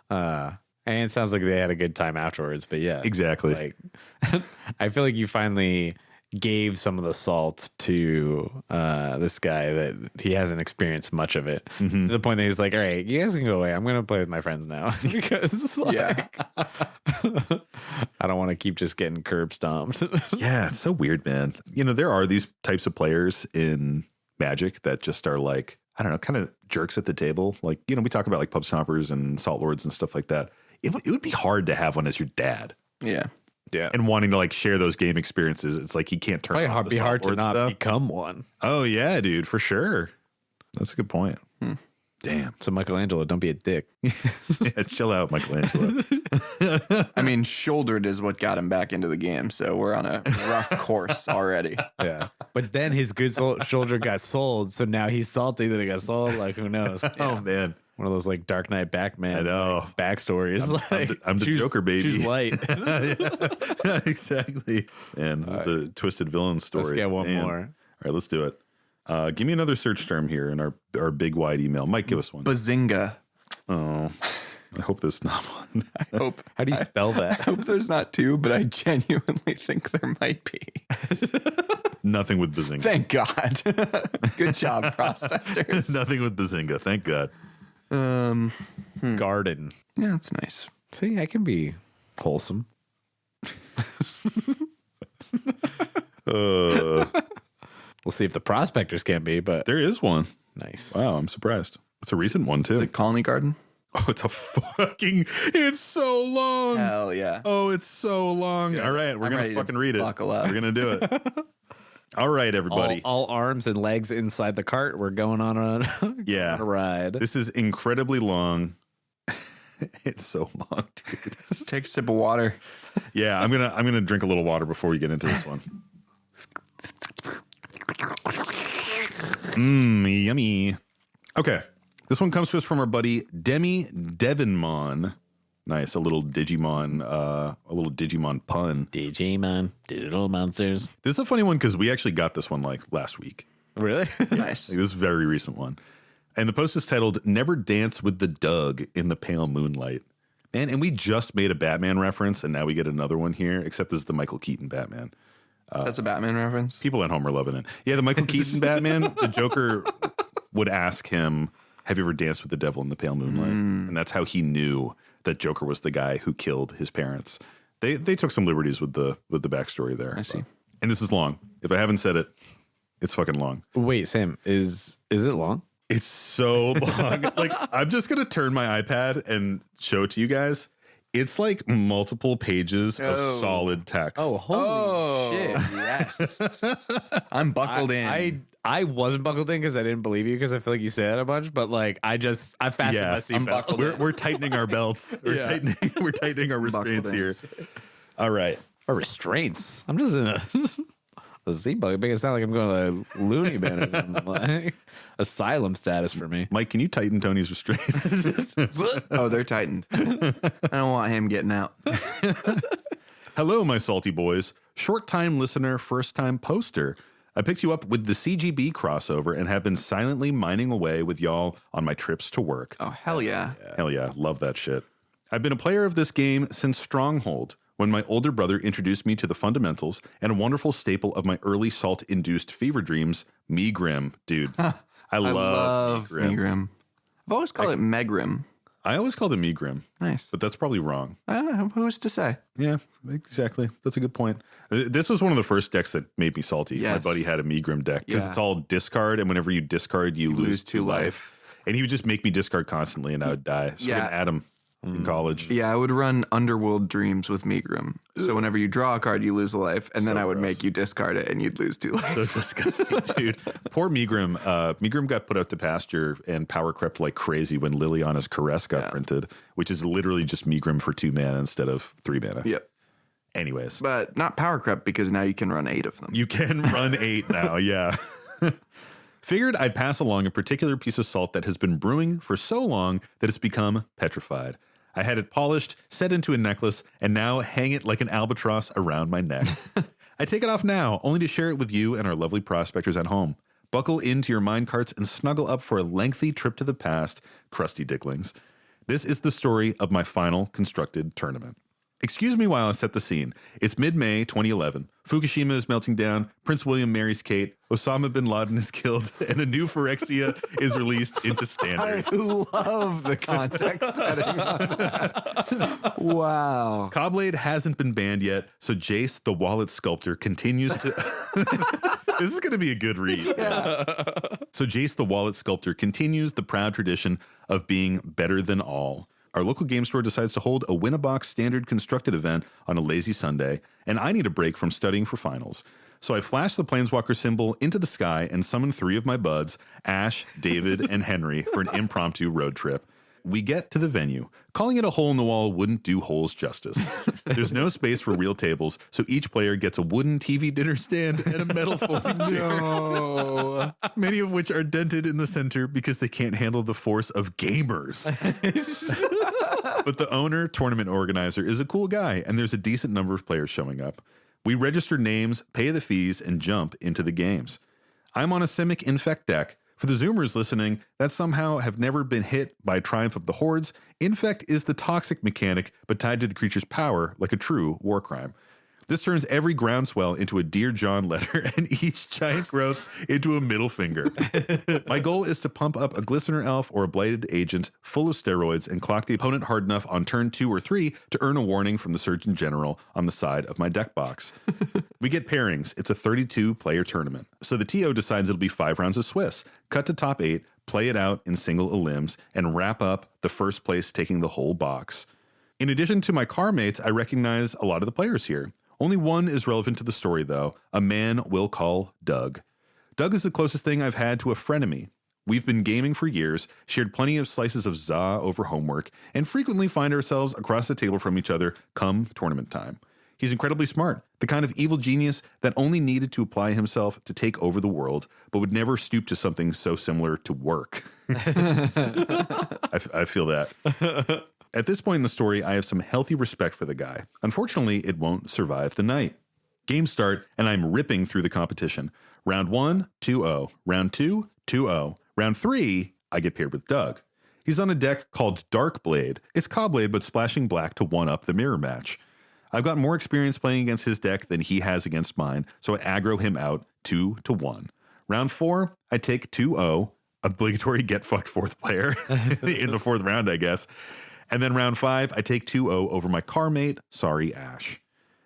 And it sounds like they had a good time afterwards, but yeah. Exactly. Like, I feel like you finally gave some of the salt to this guy that he hasn't experienced much of it. To the point that he's like, all right, you guys can go away. I'm going to play with my friends now. Because like, I don't want to keep just getting curb stomped. Yeah, it's so weird, man. You know, there are these types of players in Magic that just are like, I don't know, kind of jerks at the table. Like, you know, we talk about like pub stompers and salt lords and stuff like that. It would be hard to have one as your dad. Yeah. Yeah. And wanting to like share those game experiences. It's like he can't turn Probably off the be salt hard to lord not stuff. become one. Oh, yeah, dude, for sure. That's a good point. Damn. So Michelangelo, don't be a dick. Yeah, chill out, Michelangelo. I mean, shouldered is what got him back into the game, so we're on a rough course already. Yeah. But then his good shoulder got sold, so now he's salty that it got sold. Like, who knows? Oh, man. One of those like Dark Knight Batman I know. backstories. I'm the Joker, baby. Choose light. Yeah, exactly. And this is the twisted villain story. Let's get one Man. more. All right, let's do it. Give me another search term here in our big wide email. Mike, give us one. Bazinga. Oh, I hope there's not one. I hope. How do you spell I that? hope there's not two, but I genuinely think there might be. Nothing with Bazinga. Thank God. Good job, prospectors. Nothing with Bazinga. Thank God. Garden. Yeah, that's nice. See, I can be wholesome. We'll see if the prospectors can be, but There is one. nice. Wow, I'm surprised. It's a recent one too. Is it Colony Garden? Oh, it's so long. Hell yeah. Oh, it's so long. All right, we're I'm going ready to to fucking read it. buckle up. We're going to do it. All right, everybody. All arms and legs inside the cart. We're going on a, Yeah. on a ride. This is incredibly long. It's so long, dude. Take a sip of water. Yeah, I'm gonna drink a little water before we get into this one. Yummy. Okay, this one comes to us from our buddy Demi Devonmon. Nice, a little Digimon pun. Digimon, digital monsters. This is a funny one because we actually got this one like last week. Really? Nice. Like, this is a very recent one. And the post is titled "Never Dance with the Doug in the Pale Moonlight." Man, and we just made a Batman reference, and now we get another one here, except this is the Michael Keaton Batman. That's a Batman reference. People at home are loving it. Yeah, the Michael Keaton Batman, the Joker would ask him, have you ever danced with the devil in the pale moonlight? And that's how he knew that Joker was the guy who killed his parents. They took some liberties with the backstory there. I see. And this is long. If I haven't said it, it's fucking long. Wait, Sam, is it long? It's so long. Like, I'm just going to turn my iPad and show it to you guys. It's like multiple pages of solid text. Holy shit. Yes. I'm buckled in. I wasn't buckled in because I didn't believe you because I feel like you said it a bunch, but like I fastened my I'm seatbelt. buckled We're tightening our belts. We're tightening our restraints in. here. All right. Or restraints. I'm just in a seatbelt, but it's not like I'm going to loony bin or something. Like asylum status for me. Mike, can you tighten Tony's restraints? Oh, they're tightened. I don't want him getting out. Hello, my salty boys. Short time listener, first time poster. I picked you up with the CGB crossover and have been silently mining away with y'all on my trips to work. Oh, hell yeah. Hell yeah, love that shit. I've been a player of this game since Stronghold, when my older brother introduced me to the fundamentals and a wonderful staple of my early salt-induced fever dreams, Me Grim. Dude, I love Me Grim. Megrim. I've always called it Megrim. I always called it Megrim. Nice. But that's probably wrong. Who's to say? Yeah, exactly. That's a good point. This was one of the first decks that made me salty. Yes. My buddy had a Megrim deck because it's all discard, and whenever you discard, you lose 2 life. And he would just make me discard constantly, and I would die. So we're gonna add him in college. Yeah, I would run Underworld Dreams with Megrim. So whenever you draw a card, you lose a life, and then I would make you discard it, and you'd lose 2 life. So disgusting, dude. Poor Megrim. Megrim got put out to pasture and power crept like crazy when Liliana's Caress got printed, which is literally just Megrim for 2 mana instead of 3 mana. Yep. Anyways. But not power crept because now you can run 8 of them. You can run 8 now, yeah. Figured I'd pass along a particular piece of salt that has been brewing for so long that it's become petrified. I had it polished, set into a necklace, and now hang it like an albatross around my neck. I take it off now, only to share it with you and our lovely prospectors at home. Buckle into your mine carts and snuggle up for a lengthy trip to the past, crusty dicklings. This is the story of my final constructed tournament. Excuse me while I set the scene. It's mid-May 2011. Fukushima is melting down, Prince William marries Kate, Osama bin Laden is killed, and a new Phyrexia is released into standard. I love the context setting on that. Wow. Cobblade hasn't been banned yet, so Jace, the wallet sculptor, continues to... This is going to be a good read. Yeah. So Jace, the wallet sculptor, continues the proud tradition of being better than all. Our local game store decides to hold a win-a-box standard constructed event on a lazy Sunday, and I need a break from studying for finals. So I flash the Planeswalker symbol into the sky and summon 3 of my buds, Ash, David, and Henry, for an impromptu road trip. We get to the venue. Calling it a hole in the wall wouldn't do holes justice. There's no space for real tables, so each player gets a wooden TV dinner stand and a metal folding chair. Many of which are dented in the center because they can't handle the force of gamers. But the owner, tournament organizer, is a cool guy, and there's a decent number of players showing up. We register names, pay the fees, and jump into the games. I'm on a Simic Infect deck. For the Zoomers listening that somehow have never been hit by Triumph of the Hordes, Infect is the toxic mechanic, but tied to the creature's power like a true war crime. This turns every groundswell into a Dear John letter and each giant growth into a middle finger. My goal is to pump up a Glistener Elf or a Blighted Agent full of steroids and clock the opponent hard enough on turn 2 or 3 to earn a warning from the Surgeon General on the side of my deck box. We get pairings. It's a 32-player tournament. So the TO decides it'll be 5 rounds of Swiss, cut to top 8, play it out in single elims, and wrap up the first place taking the whole box. In addition to my car mates, I recognize a lot of the players here. Only one is relevant to the story, though, a man we'll call Doug. Doug is the closest thing I've had to a frenemy. We've been gaming for years, shared plenty of slices of za over homework, and frequently find ourselves across the table from each other come tournament time. He's incredibly smart, the kind of evil genius that only needed to apply himself to take over the world, but would never stoop to something so similar to work. I feel that. At this point in the story, I have some healthy respect for the guy. Unfortunately, it won't survive the night. Games start, and I'm ripping through the competition. Round 1, 2-0. Round 2, 2-0. Round 3, I get paired with Doug. He's on a deck called Dark Blade. It's Cobblade, but splashing black to one-up the mirror match. I've got more experience playing against his deck than he has against mine, so I aggro him out 2-1. Round 4, I take 2-0, obligatory get-fucked 4th player in the 4th round, I guess. And then round 5, I take 2-0 over my car mate, sorry Ash.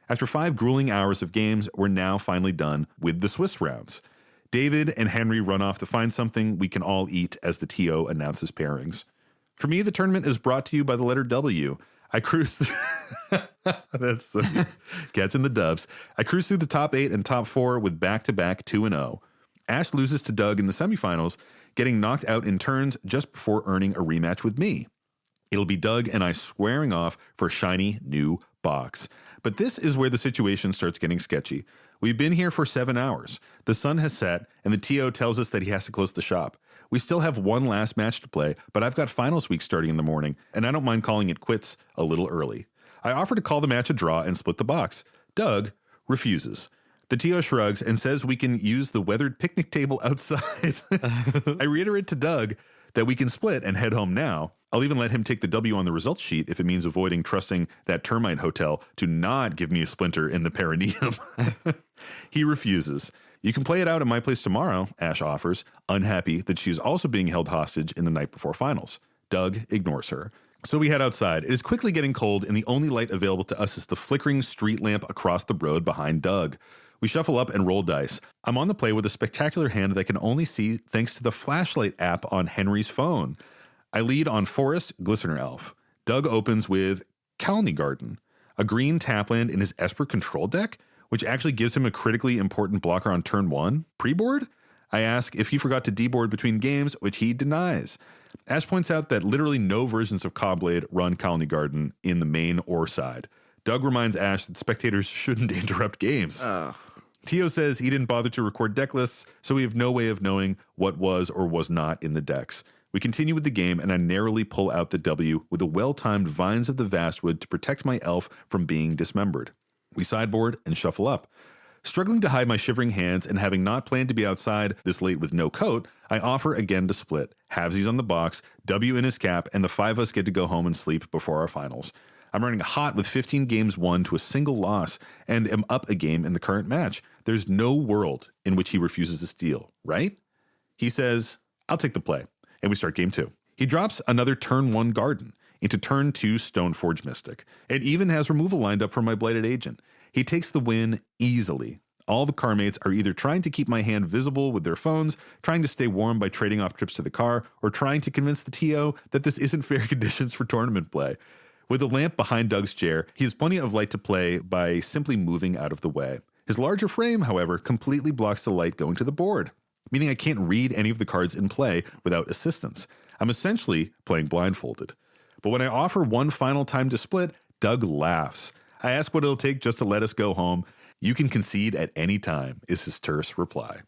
After 5 grueling hours of games, we're now finally done with the Swiss rounds. David and Henry run off to find something we can all eat as the TO announces pairings. For me, the tournament is brought to you by the letter W. I cruise through... That's catching the dubs. I cruise through the top 8 and top 4 with back-to-back 2-0. Ash loses to Doug in the semifinals, getting knocked out in turns just before earning a rematch with me. It'll be Doug and I squaring off for a shiny new box. But this is where the situation starts getting sketchy. We've been here for 7 hours. The sun has set, and the TO tells us that he has to close the shop. We still have one last match to play, but I've got finals week starting in the morning, and I don't mind calling it quits a little early. I offer to call the match a draw and split the box. Doug refuses. The TO shrugs and says we can use the weathered picnic table outside. I reiterate to Doug that we can split and head home now. I'll even let him take the W on the results sheet if it means avoiding trusting that termite hotel to not give me a splinter in the perineum. He refuses. You can play it out at my place tomorrow, Ash offers, unhappy that she is also being held hostage in the night before finals. Doug ignores her. So we head outside. It is quickly getting cold, and the only light available to us is the flickering street lamp across the road behind Doug. We shuffle up and roll dice. I'm on the play with a spectacular hand that I can only see thanks to the flashlight app on Henry's phone. I lead on Forest, Glistener Elf. Doug opens with Colony Garden, a green tapland in his Esper control deck, which actually gives him a critically important blocker on turn 1, pre-board. I ask if he forgot to deboard between games, which he denies. Ash points out that literally no versions of Cobblade run Colony Garden in the main or side. Doug reminds Ash that spectators shouldn't interrupt games. Tio says he didn't bother to record deck lists, so we have no way of knowing what was or was not in the decks. We continue with the game, and I narrowly pull out the W with the well-timed Vines of the Vastwood to protect my elf from being dismembered. We sideboard and shuffle up. Struggling to hide my shivering hands and having not planned to be outside this late with no coat, I offer again to split. Halvesies on the box, W in his cap, and the 5 of us get to go home and sleep before our finals. I'm running hot with 15 games won to a single loss and am up a game in the current match. There's no world in which he refuses to steal, right? He says, I'll take the play, and we start game 2. He drops another turn 1 Garden into turn 2 Stoneforge Mystic. It even has removal lined up for my Blighted Agent. He takes the win easily. All the car mates are either trying to keep my hand visible with their phones, trying to stay warm by trading off trips to the car, or trying to convince the TO that this isn't fair conditions for tournament play. With the lamp behind Doug's chair, he has plenty of light to play by simply moving out of the way. His larger frame, however, completely blocks the light going to the board, meaning I can't read any of the cards in play without assistance. I'm essentially playing blindfolded. But when I offer one final time to split, Doug laughs. I ask what it'll take just to let us go home. You can concede at any time, is his terse reply.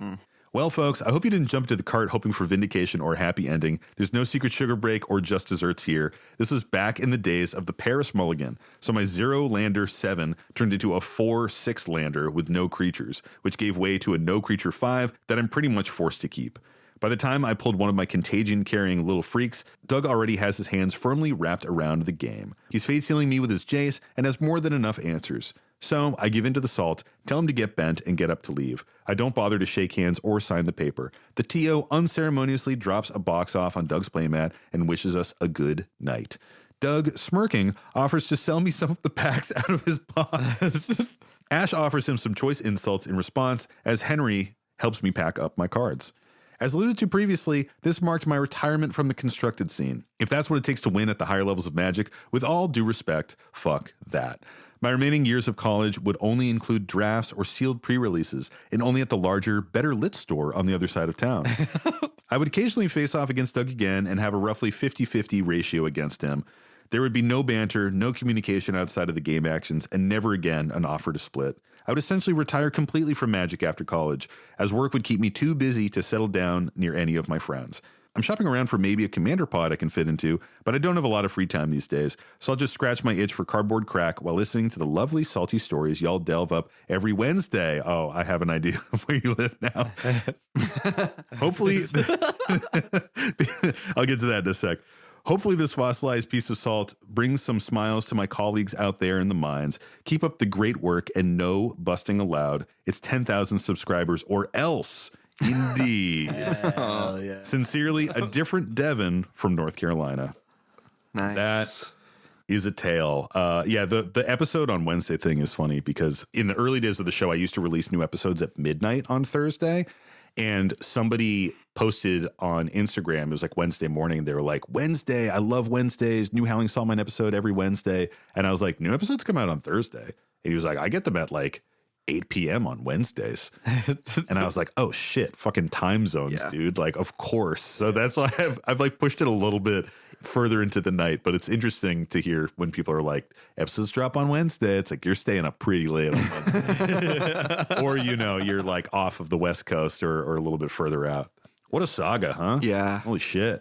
Well, folks, I hope you didn't jump to the cart hoping for vindication or a happy ending. There's no secret sugar break or just desserts here. This was back in the days of the Paris Mulligan, so my 0-lander 7 turned into a 4-6-lander with no creatures, which gave way to a no-creature 5 that I'm pretty much forced to keep. By the time I pulled one of my contagion-carrying little freaks, Doug already has his hands firmly wrapped around the game. He's fate-sealing me with his Jace and has more than enough answers. So I give in to the salt, tell him to get bent, and get up to leave. I don't bother to shake hands or sign the paper. The TO unceremoniously drops a box off on Doug's playmat and wishes us a good night. Doug, smirking, offers to sell me some of the packs out of his box. Ash offers him some choice insults in response as Henry helps me pack up my cards. As alluded to previously, this marked my retirement from the constructed scene. If that's what it takes to win at the higher levels of Magic, with all due respect, fuck that. My remaining years of college would only include drafts or sealed pre-releases, and only at the larger, better lit store on the other side of town. I would occasionally face off against Doug again and have a roughly 50-50 ratio against him. There would be no banter, no communication outside of the game actions, and never again an offer to split. I would essentially retire completely from Magic after college, as work would keep me too busy to settle down near any of my friends. I'm shopping around for maybe a commander pod I can fit into, but I don't have a lot of free time these days, so I'll just scratch my itch for cardboard crack while listening to the lovely salty stories y'all delve up every Wednesday. Oh, I have an idea of where you live now. Hopefully, I'll get to that in a sec. Hopefully this fossilized piece of salt brings some smiles to my colleagues out there in the mines. Keep up the great work and no busting allowed. It's 10,000 subscribers or else. Indeed. Yeah. Sincerely, a different Devin from North Carolina. Nice. That is a tale. The episode on Wednesday thing is funny because in the early days of the show, I used to release new episodes at midnight on Thursday. And somebody posted on Instagram, it was like Wednesday morning. They were like, Wednesday, I love Wednesdays, new Howling Saltmine episode every Wednesday. And I was like, new episodes come out on Thursday. And he was like, I get them at like 8 p.m. on Wednesdays. And I was like, oh shit, fucking time zones, dude. Like, of course. So that's why I've like pushed it a little bit further into the night. But it's interesting to hear when people are like, episodes drop on Wednesday. It's like you're staying up pretty late on Wednesday. Or, you're like off of the West Coast or a little bit further out. What a saga, huh? Yeah. Holy shit.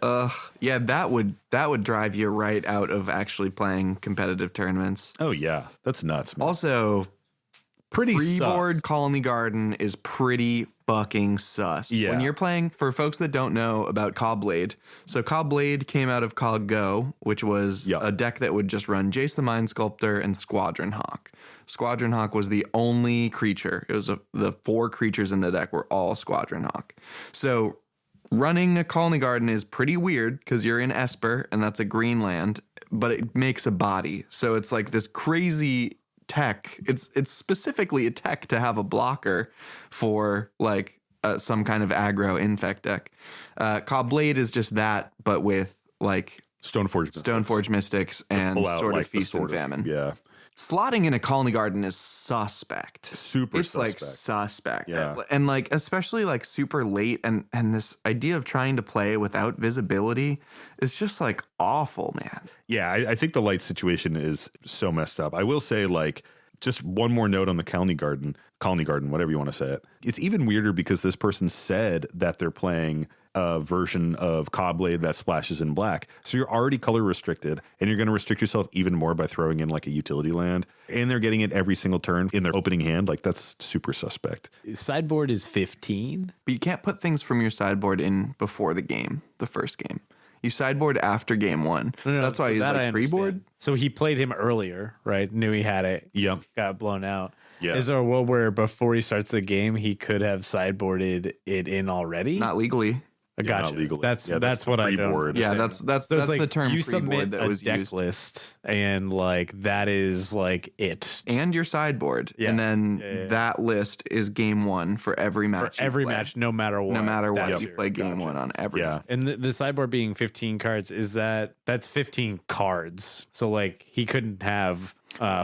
Yeah, that would drive you right out of actually playing competitive tournaments. Oh yeah. That's nuts, man. Also, pretty Freeboard sus. Colony Garden is pretty fucking sus. Yeah. When you're playing, for folks that don't know about Cobblade, so Cobblade came out of Cog Go, which was a deck that would just run Jace the Mind Sculptor and Squadron Hawk. Squadron Hawk was the only creature. It was the 4 creatures in the deck were all Squadron Hawk. So running a Colony Garden is pretty weird because you're in Esper and that's a green land, but it makes a body. So it's like this crazy tech. It's specifically a tech to have a blocker for like some kind of aggro infect deck. Cobblade is just that, but with like Stoneforge Mystics and sort of Feast and Famine. Yeah. Slotting in a Colony Garden is suspect. It's like suspect. Yeah. And like especially like super late and this idea of trying to play without visibility is just like awful, man. Yeah, I think the light situation is so messed up. I will say, like, just one more note on the Colony Garden, whatever you want to say it. It's even weirder because this person said that they're playing a version of Cobblade that splashes in black. So you're already color restricted, and you're going to restrict yourself even more by throwing in like a utility land. And they're getting it every single turn in their opening hand. Like, that's super suspect. Sideboard is 15. But you can't put things from your sideboard in before the game, the first game. You sideboard after game 1. No, that's why I use like pre-board. So he played him earlier, right? Knew he had it. Yep. Got blown out. Yeah. Is there a world where before he starts the game, he could have sideboarded it in already? Not legally. I got not you. legally. That's what I don't. pre-board. Yeah, that's So it's like the term you pre-board submit that a was deck used. list, and like that is like it. And your sideboard. Yeah. And then that list is game 1 for every match. For every match, no matter what. No matter what, That's you your- play game 1 on every. Yeah. And the sideboard being 15 cards, that's 15 cards. So like he couldn't have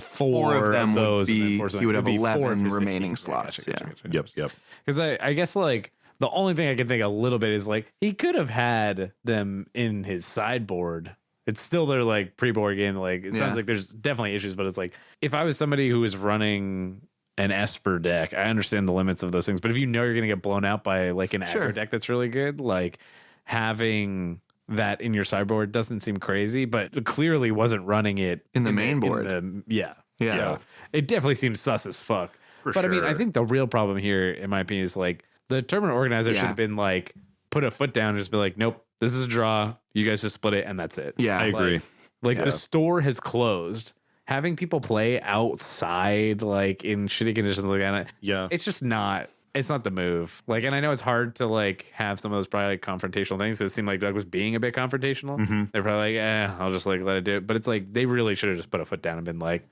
4 of them would those. And then be- four, so he would it'd have be 4 of 11 his remaining 15. slots, yeah. Yep. Because I guess like the only thing I can think a little bit is like he could have had them in his sideboard. It's still their like pre-board game. Like it sounds like there's definitely issues, but it's like if I was somebody who was running an Esper deck, I understand the limits of those things. But if you know you're gonna get blown out by like an aggro deck that's really good, like having that in your sideboard doesn't seem crazy, but clearly wasn't running it In the main board. Yeah. Yeah. It definitely seems sus as fuck. But I mean, I sure. think the real problem here, in my opinion, is like the tournament organizer should have been like, put a foot down and just be like, nope, this is a draw. You guys just split it and that's it. Yeah. I agree. Like the store has closed. Having people play outside, like in shitty conditions like that, Yeah. it's just not. It's not the move. Like, and I know it's hard to like have some of those probably like confrontational things. It seemed like Doug was being a bit confrontational. They're probably like, I'll just like let it do it. But it's like they really should have just put a foot down and been like,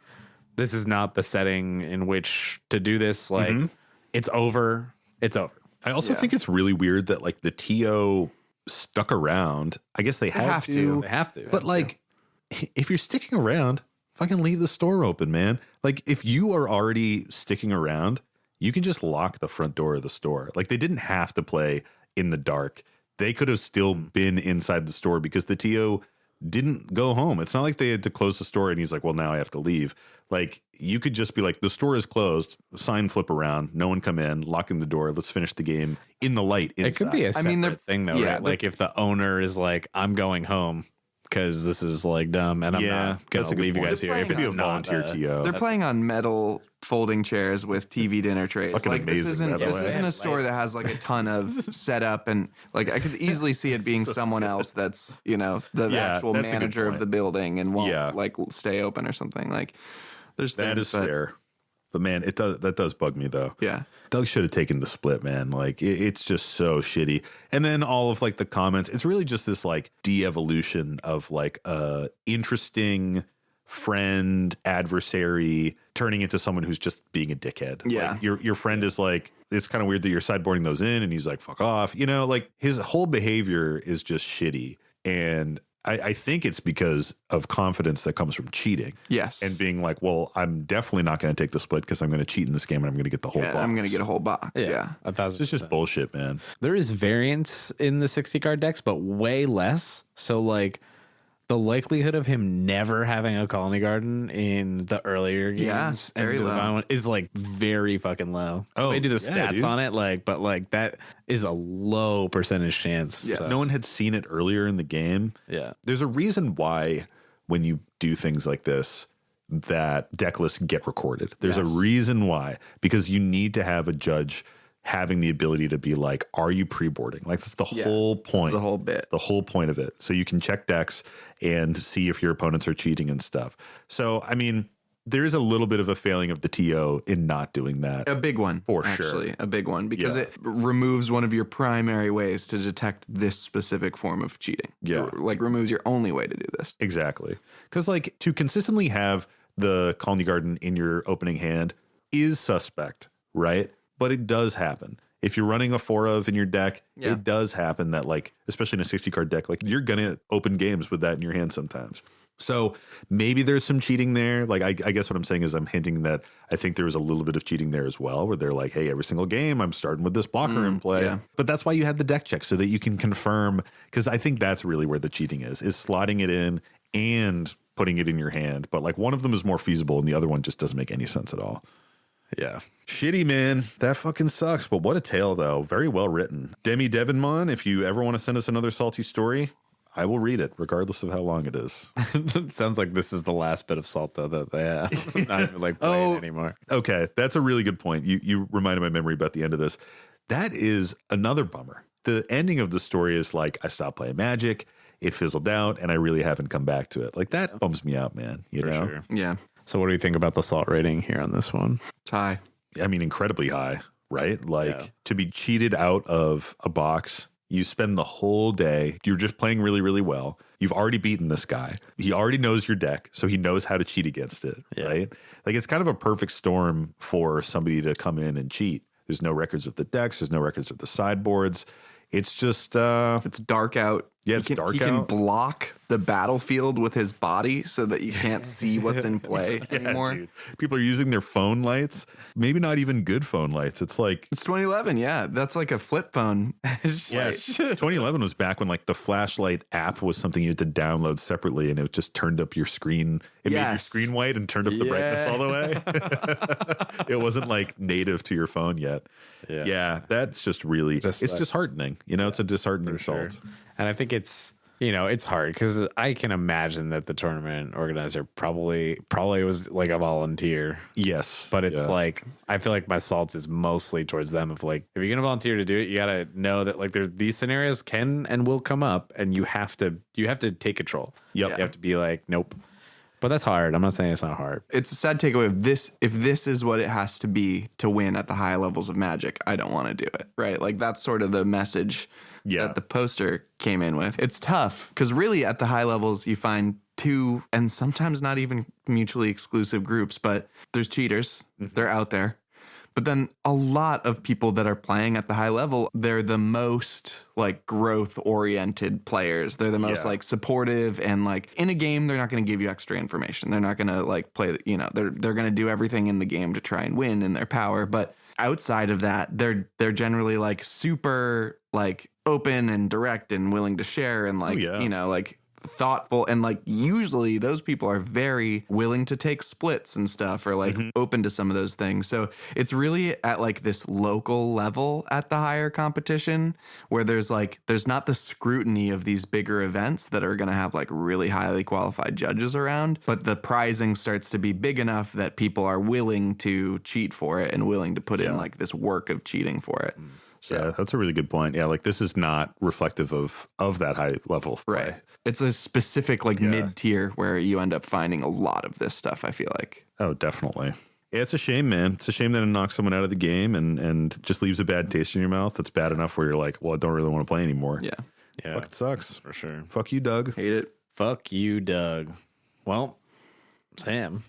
this is not the setting in which to do this. Like, it's over. It's over. I also think it's really weird that like the TO stuck around. I guess they have to. They have to. But like, if you're sticking around, fucking leave the store open, man. Like, if you are already sticking around, you can just lock the front door of the store. Like, they didn't have to play in the dark. They could have still been inside the store because the TO didn't go home. It's not like they had to close the store and he's like, well, now I have to leave. Like, you could just be like, the store is closed, sign flip around, no one come in, locking the door, let's finish the game in the light inside. It could be a separate thing though, yeah, right? Like if the owner is like, I'm going home because this is like dumb and I'm not going that's to a good leave you point. guys here. It If could be it's a not volunteer TO. They're playing on metal folding chairs with TV dinner trays. Fucking Like amazing, this by the way. isn't a store that has like a ton of setup and like I could easily see it being someone else that's, you know, the Yeah, actual that's a good manager of point. the building and won't Yeah. like stay open or something. Like there's That things is fair. But man, that does bug me though. Yeah. Doug should have taken the split, man. Like it's just so shitty. And then all of like the comments, it's really just this like de-evolution of like interesting friend adversary turning into someone who's just being a dickhead. Yeah. Like, your friend is like, it's kind of weird that you're sideboarding those in and he's like, fuck off. You know, like his whole behavior is just shitty. And I think it's because of confidence that comes from cheating. Yes. And being like, well, I'm definitely not going to take the split because I'm going to cheat in this game and I'm going to get the whole box. I'm going to get a whole box. Yeah. 1,000%. It's just bullshit, man. There is variance in the 60 card decks, but way less. So like the likelihood of him never having a colony garden in the earlier games Yeah, very the low. final one is like very fucking low. Oh, they do the yeah, stats dude. on it, like, but like that is a low percentage chance. Yeah. So, No one had seen it earlier in the game. yeah. There's a reason why when you do things like this, that deck lists get recorded. There's a Yes. reason why, because you need to have a judge having the ability to be like, are you pre-boarding? Like that's the whole point. It's the whole bit. It's the whole point of it. So you can check decks and see if your opponents are cheating and stuff. So, I mean, there is a little bit of a failing of the TO in not doing that. A big one, For actually, sure. a big one, because Yeah. it removes one of your primary ways to detect this specific form of cheating. Yeah. It, like removes your only way to do this. Exactly. Because like to consistently have the Colony Garden in your opening hand is suspect, right? But it does happen. If you're running a 4 of in your deck, Yeah. it does happen that like, especially in a 60 card deck, like you're going to open games with that in your hand sometimes. So maybe there's some cheating there. Like, I guess what I'm saying is I'm hinting that I think there was a little bit of cheating there as well, where they're like, hey, every single game I'm starting with this blocker in play. yeah. But that's why you have the deck check so that you can confirm, because I think that's really where the cheating is slotting it in and putting it in your hand. But like one of them is more feasible and the other one just doesn't make any sense at all. Yeah. Shitty, man. That fucking sucks. But what a tale, though. Very well written. Demi Devinmon, if you ever want to send us another salty story, I will read it, regardless of how long it is. It sounds like this is the last bit of salt though that they have. Not even like playing anymore. Okay, that's a really good point. You reminded my memory about the end of this. That is another bummer. The ending of the story is like, I stopped playing Magic, it fizzled out, and I really haven't come back to it. Like, that bums me out, man. You know? Sure. Yeah. So what do you think about the salt rating here on this one? It's high. I mean, incredibly high, right? Like, Yeah. to be cheated out of a box, you spend the whole day, you're just playing really, really well. You've already beaten this guy. He already knows your deck, so he knows how to cheat against it, Yeah. right? Like, it's kind of a perfect storm for somebody to come in and cheat. There's no records of the decks. There's no records of the sideboards. It's just, It's dark out. Yeah, it's dark He can out. block the battlefield with his body so that you can't see what's in play anymore. dude. People are using their phone lights. Maybe not even good phone lights. It's like, It's 2011. Yeah, that's like a flip phone. yeah, 2011 was back when like the flashlight app was something you had to download separately, and it just turned up your screen. It made your Yes. screen white and turned up the brightness all the way. It wasn't like native to your phone yet. Yeah, that's just really, it's like- disheartening. You know, it's a disheartening Sure. salt. And I think it's, it's hard because I can imagine that the tournament organizer probably was like a volunteer. Yes, But it's yeah. like, I feel like my salt is mostly towards them of like, if you're going to volunteer to do it, you got to know that like there's these scenarios can and will come up and you have to take control. Yep. You have to be like, nope. But that's hard. I'm not saying it's not hard. It's a sad takeaway of this. If this is what it has to be to win at the high levels of Magic, I don't want to do it. Right? Like that's sort of the message that the poster came in with. It's tough because really at the high levels you find two and sometimes not even mutually exclusive groups, but there's cheaters. They're out there. But then a lot of people that are playing at the high level, they're the most like growth oriented players. They're the most Yeah. like supportive and like in a game, they're not going to give you extra information. They're not going to like play, they're going to do everything in the game to try and win in their power. But outside of that, they're generally like super like open and direct and willing to share and like, like thoughtful, and like usually those people are very willing to take splits and stuff or like open to some of those things. So it's really at like this local level at the higher competition where there's not the scrutiny of these bigger events that are going to have like really highly qualified judges around, but the prizing starts to be big enough that people are willing to cheat for it and willing to put in like this work of cheating for it. So Yeah, that's a really good point. Yeah, like this is not reflective of that high level of play. right. It's a specific like mid-tier where you end up finding a lot of this stuff, I feel like. Oh, definitely. Yeah, it's a shame, man. It's a shame that it knocks someone out of the game and just leaves a bad taste in your mouth. That's bad enough where you're like, well, I don't really want to play anymore. Yeah. Yeah, Fuck, it sucks. for sure. Fuck you, Doug. Hate it. Fuck you, Doug. Well, Sam,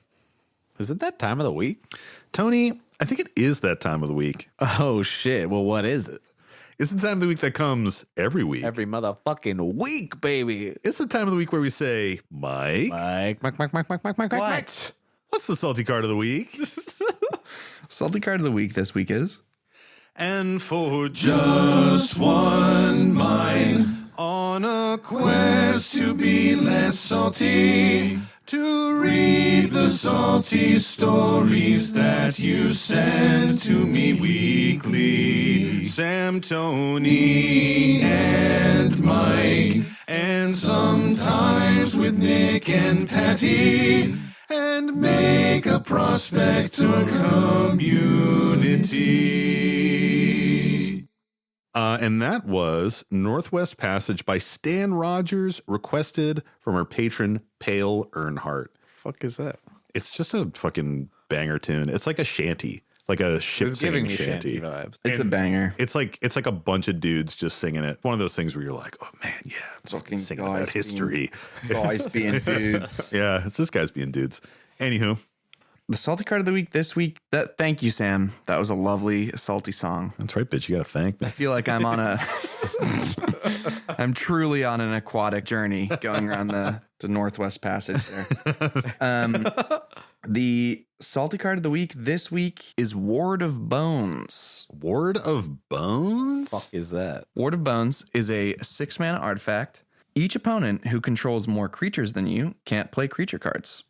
is it that time of the week? Tony, I think it is that time of the week. Oh, shit. Well, what is it? It's the time of the week that comes every week. Every motherfucking week, baby. It's the time of the week where we say, Mike, Mike. What? what's the salty card of the week? Salty card of the week this week is And for just one mine, on a quest to be less salty, to read the salty stories that you send to me weekly. Sam, Tony, and Mike, and sometimes with Nick and Patty. and make a prospector community. And that was Northwest Passage by Stan Rogers, requested from our patron, Pale Earnhardt. Fuck is that? It's just a fucking banger tune. It's like a shanty, like a ship It's giving singing me shanty. vibes. It's a banger. It's like a bunch of dudes just singing it. One of those things where you're like, oh man, yeah, Fucking singing guys about history. Guys being dudes. Yeah, it's just guys being dudes. Anywho, The salty card of the week this week. Thank you, Sam. That was a lovely salty song. that's right, bitch. You got to thank me. I feel like I'm on I'm truly on an aquatic journey going around the Northwest Passage there. The salty card of the week this week is Ward of Bones. Ward of Bones? Fuck is that? Ward of Bones is a 6-mana artifact. Each opponent who controls more creatures than you can't play creature cards.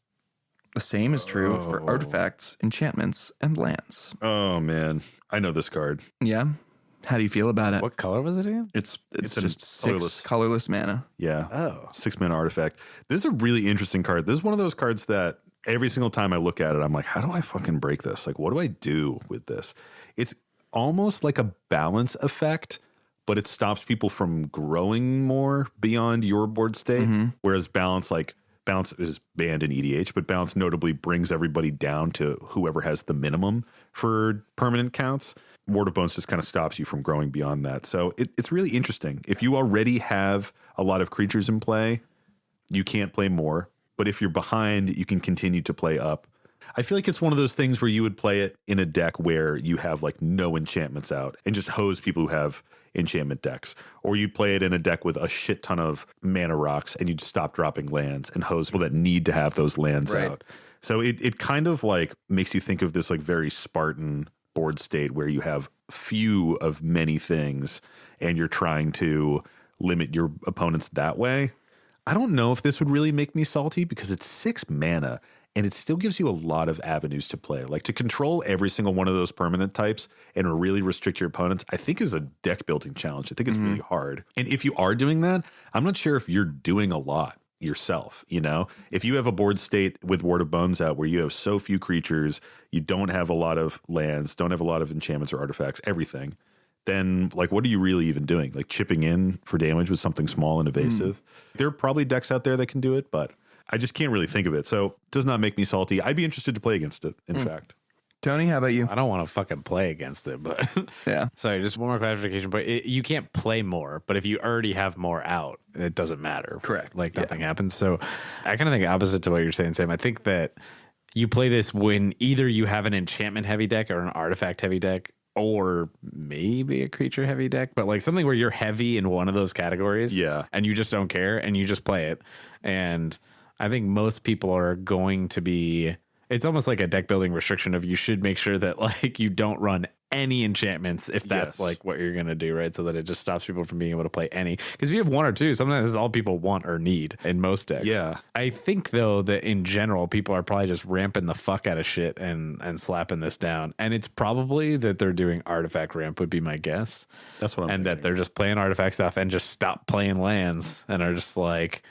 The same is true for artifacts, enchantments, and lands. Oh man, I know this card. Yeah. How do you feel about it? What color was it again? It's It's a just colorless. 6 colorless mana. Yeah. Oh. 6-mana artifact. This is a really interesting card. This is one of those cards that every single time I look at it, I'm like, how do I fucking break this? Like, what do I do with this? It's almost like a balance effect, but it stops people from growing more beyond your board state. Whereas balance is banned in EDH, but balance notably brings everybody down to whoever has the minimum for permanent counts. Ward of Bones just kind of stops you from growing beyond that. So it's really interesting. If you already have a lot of creatures in play, you can't play more. But if you're behind, you can continue to play up. I feel like it's one of those things where you would play it in a deck where you have like no enchantments out and just hose people who have enchantment decks. Or you'd play it in a deck with a shit ton of mana rocks and you'd stop dropping lands and hose people that need to have those lands out. So it kind of like makes you think of this like very Spartan board state where you have few of many things and you're trying to limit your opponents that way. I don't know if this would really make me salty because it's 6 mana and it still gives you a lot of avenues to play. Like to control every single one of those permanent types and really restrict your opponents, I think is a deck building challenge. I think it's really hard. And if you are doing that, I'm not sure if you're doing a lot yourself. You know, if you have a board state with Ward of Bones out where you have so few creatures, you don't have a lot of lands, don't have a lot of enchantments or artifacts, everything, then like what are you really even doing? Like chipping in for damage with something small and evasive? There are probably decks out there that can do it, but I just can't really think of it. So it does not make me salty. I'd be interested to play against it, in fact. Tony, how about you? I don't want to fucking play against it, but Yeah. sorry, just one more clarification. But you can't play more. But if you already have more out, it doesn't matter. Correct. Like nothing happens. So I kind of think opposite to what you're saying, Sam. I think that you play this when either you have an enchantment heavy deck or an artifact heavy deck, or maybe a creature heavy deck, but like something where you're heavy in one of those categories. Yeah. And you just don't care and you just play it. And I think most people are going to be. It's almost like a deck building restriction of you should make sure that like you don't run any enchantments if that's like what you're going to do, right? So that it just stops people from being able to play any. Because if you have one or two, sometimes that's all people want or need in most decks. Yeah. I think though that in general, people are probably just ramping the fuck out of shit and slapping this down. And it's probably that they're doing artifact ramp would be my guess. That's what I'm And thinking. that they're just playing artifact stuff and just stop playing lands and are just like,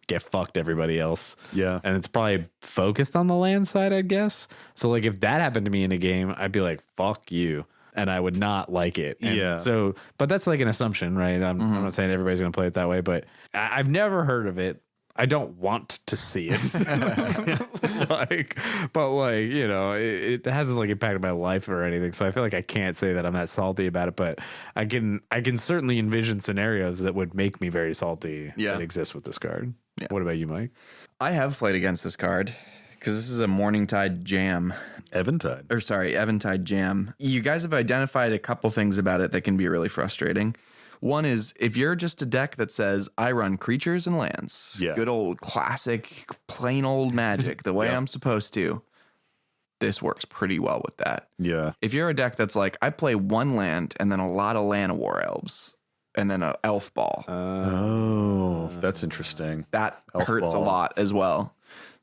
get fucked everybody else. Yeah. And it's probably focused on the land side, I guess. So like if that happened to me in a game, I'd be like, fuck you. And I would not like it. And Yeah. so, but that's like an assumption, right? I'm not saying everybody's going to play it that way, but I've never heard of it. I don't want to see it. but you know, it hasn't like impacted my life or anything. So I feel like I can't say that I'm that salty about it, but I can certainly envision scenarios that would make me very salty that exist with this card. Yeah. What about you, Mike? I have played against this card because this is a Morningtide Jam. Eventide. Or sorry, Eventide Jam. You guys have identified a couple things about it that can be really frustrating. One is if you're just a deck that says, I run creatures and lands, good old classic, plain old magic, the way I'm supposed to, this works pretty well with that. Yeah. If you're a deck that's like, I play one land and then a lot of Llanowar elves and then an elf ball, Oh, that's interesting. that Elf hurts ball. a lot as well.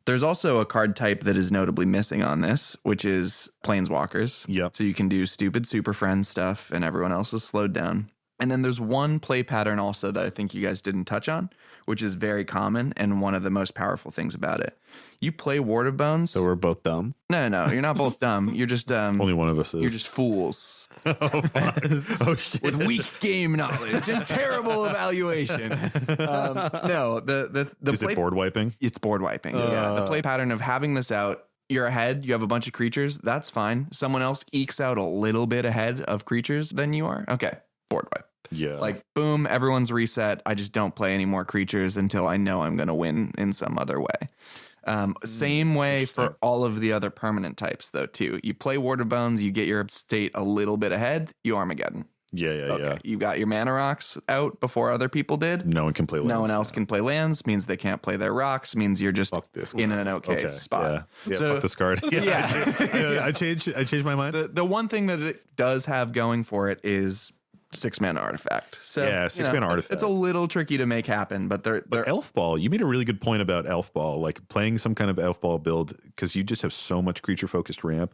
There's also a card type that is notably missing on this, which is Planeswalkers. Yep. So you can do stupid Super Friends stuff and everyone else is slowed down. And then there's one play pattern also that I think you guys didn't touch on, which is very common and one of the most powerful things about it. You play Ward of Bones. So we're both dumb. No, you're not both dumb. You're just Only one of us is. You're just fools Oh shit. with weak game knowledge and terrible evaluation. No, the Is play, it board wiping? it's board wiping. Yeah, the play pattern of having this out. You're ahead. You have a bunch of creatures. That's fine. Someone else ekes out a little bit ahead of creatures than you are. Okay, board wipe. Yeah. Like, boom, everyone's reset. I just don't play any more creatures until I know I'm going to win in some other way. Same way for all of the other permanent types, though, too. You play Ward of Bones, you get your state a little bit ahead, you Armageddon. Yeah. You got your mana rocks out before other people did. No one can play lands. No one else can play lands, means they can't play their rocks, means you're just in an okay spot. Yeah, So- fuck this card. I changed my mind. The one thing that it does have going for it is 6-mana artifact. So Yeah, 6-mana artifact. It's a little tricky to make happen, but they're Elf Ball, you made a really good point about Elf Ball, like playing some kind of Elf Ball build because you just have so much creature focused ramp.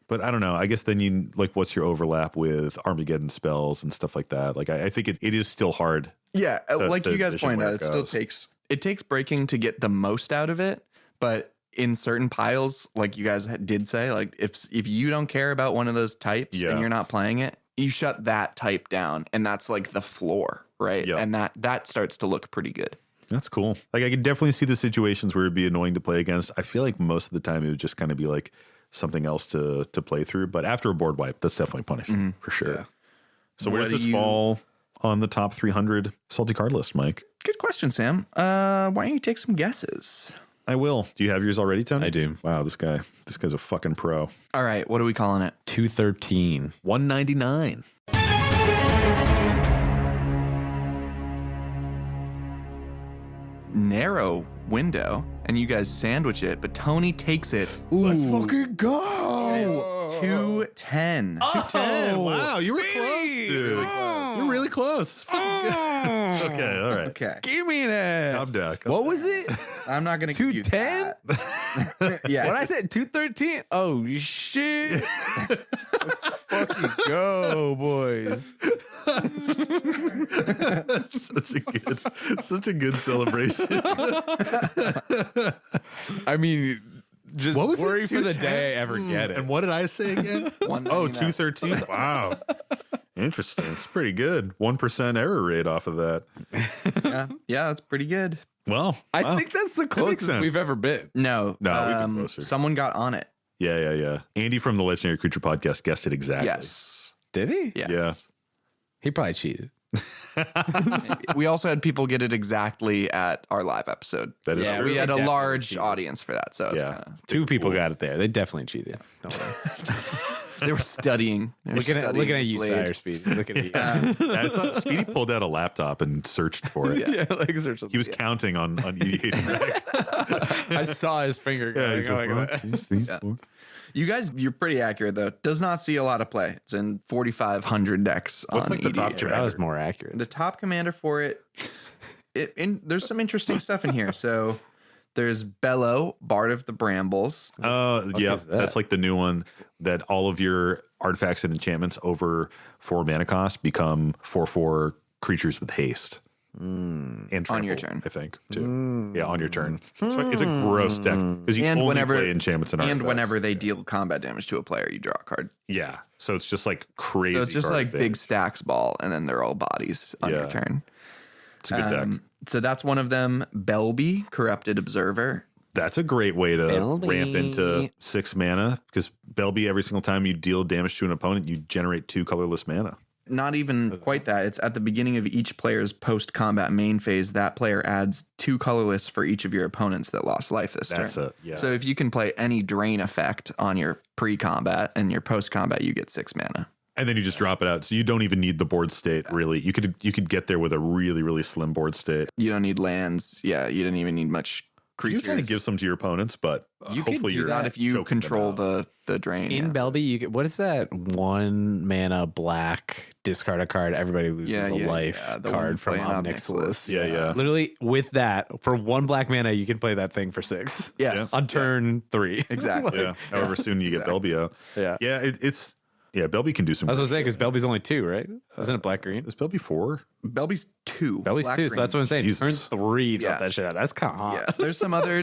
But I don't know. I guess then you like, what's your overlap with Armageddon spells and stuff like that? Like, I think it is still hard. Yeah, like to you guys envision pointed where out, it it still goes. takes breaking to get the most out of it. But in certain piles, like you guys did say, like if you don't care about one of those types Yeah. and you're not playing it, you shut that type down, and that's like the floor, right? Yeah. And that starts to look pretty good. That's cool. Like, I could definitely see the situations where it'd be annoying to play against. I feel like most of the time it would just kind of be like something else to play through. But after a board wipe, that's definitely punishing for sure. Yeah. So where does What this do you- fall on the top 300 salty card list, Mike? Good question, Sam. Why don't you take some guesses? I will. Do you have yours already, Tony? I do. Wow, this guy's a fucking pro. All right, what are we calling it? 213. 199. Narrow window, and you guys sandwich it, but Tony takes it. Let's fucking go. 210. 10. Wow, you were close, dude. You're really close. It's fucking good. Okay, all right. Okay. Give me that. Calm down. What was it? I'm not going to give you 210? that. Yeah. When I said 213? Oh, shit. Let's fucking go, boys. such a good celebration. I mean, just What was it, worry for the 210? day I ever get it. And what did I say again? 213. Wow. Interesting. It's pretty good. 1% error rate off of that. Yeah, that's pretty good. Well, I wow. think that's the makes closest sense. we've ever been. No, No, we've been closer. Someone got on it. Yeah. Andy from the Legendary Creature Podcast guessed it exactly. Yes. Did he? Yeah. Yeah. He probably cheated. We also had people get it exactly at our live episode. That is Yeah, true. We had a definitely large cheated. audience for that. So it's Yeah. kinda, Two people got it there. They definitely cheated. Don't worry. they were studying. They were looking studying at you, Blade. Sire Speed. Looking at you. I saw Speedy pulled out a laptop and searched for it. Yeah, like search. He was counting on EDH. I saw his finger Yeah, going. he's Oh like, my "One, God. two, three, four." You guys, you're pretty accurate though. Does not see a lot of play. It's in 4,500 decks. What's on like the top EDH. two? That was more accurate. The top commander for it. There's some interesting stuff in here. So there's Bellow, Bard of the Brambles. Yeah, is that? that's like the new one that all of your artifacts and enchantments over 4 mana cost become 4/4 creatures with haste. And On your trample, turn. I think, too. Yeah, on your turn. It's a gross deck because you And only whenever- play enchantments and artifacts. Whenever they deal combat damage to a player, you draw a card. Yeah, so it's just like crazy. So it's just card like big advantage. stacks ball, and then they're all bodies on Yeah. your turn. It's a good deck. So that's one of them. Belby, Corrupted Observer. That's a great way to Belby. ramp into 6 mana because Belby, every single time you deal damage to an opponent, you generate 2 colorless mana. Not even quite that. It's at the beginning of each player's post-combat main phase. That player adds 2 colorless for each of your opponents that lost life this turn. That's it. Yeah. So if you can play any drain effect on your pre-combat and your post-combat, you get 6 mana. And then you just drop it out. So you don't even need the board state, really. You could get there with a really, really slim board state. You don't need lands. Yeah, you don't even need much creatures. You kind of give some to your opponents, but You could hopefully do you're that that if you choking them control out. the drain. In yeah. Belby, you get, what is that 1 mana black discard a card? Everybody loses Yeah, a yeah, life yeah, the one card from playing Omnixilus. Yeah. Literally, with that, for 1 black mana, you can play that thing for 6. Yes. On turn 3. Exactly. Yeah. However soon you get Belby out. Yeah. Yeah. It's Yeah, Belby can do some. I was great gonna say shit. because Belby's only 2, right? Isn't it black green? Is Belby 4? Belby's 2. Belby's Black 2, so that's what I'm saying. Jesus. Turn 3 Yeah. drop that shit out. That's kind of hot. Yeah, there's some other.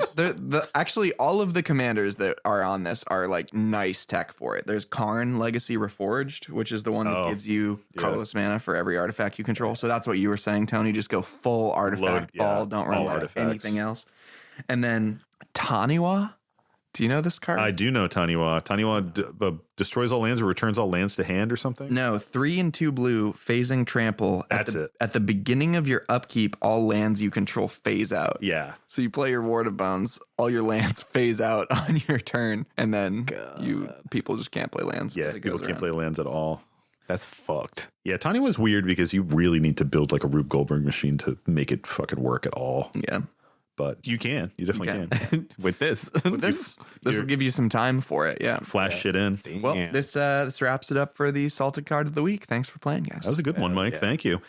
Actually, all of the commanders that are on this are like nice tech for it. There's Karn Legacy Reforged, which is the one that gives you colorless mana for every artifact you control. So that's what you were saying, Tony. Just go full artifact ball. Don't run anything else. And then Taniwa. Do you know this card? I do know Taniwa. Taniwa destroys all lands or returns all lands to hand or something? No, 3 and 2 blue, phasing trample. That's it. At the beginning of your upkeep, all lands you control phase out. Yeah. So you play your Ward of Bones, all your lands phase out on your turn, and then people just can't play lands. Yeah, as it people goes can't play around. lands at all. That's fucked. Yeah, Taniwa's weird because you really need to build like a Rube Goldberg machine to make it fucking work at all. Yeah. But you can. You definitely can. With this. This will give you some time for it. Yeah. Flash shit in. Well, this wraps it up for the Salted Card of the Week. Thanks for playing, guys. That was a good one, Mike. Thank you.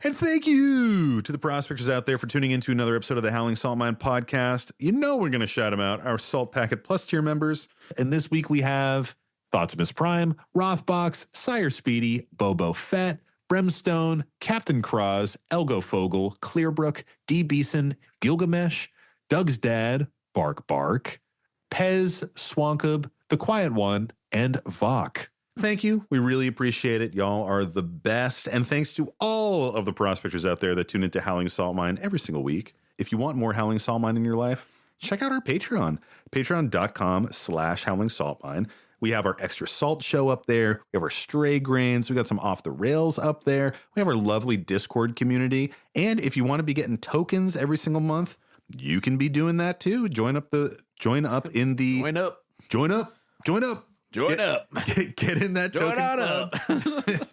And thank you to the prospectors out there for tuning into another episode of the Howling Salt Mine podcast. You know we're going to shout them out, our Salt Packet Plus tier members. And this week we have Thoughts Miss Prime, Rothbox, Sire Speedy, Bobo Fett, Brimstone, Captain Cross, Elgo Fogel, Clearbrook, D. Beeson, Gilgamesh, Doug's Dad, Bark Bark, Pez, Swankub, The Quiet One, and Vok. Thank you. We really appreciate it. Y'all are the best. And thanks to all of the prospectors out there that tune into Howling Salt Mine every single week. If you want more Howling Salt Mine in your life, check out our Patreon, patreon.com/Howling Salt Mine. We have our extra salt show up there. We have our stray grains. We got some off the rails up there. We have our lovely Discord community. And if you want to be getting tokens every single month, you can be doing that too. Join up. Get in that token club.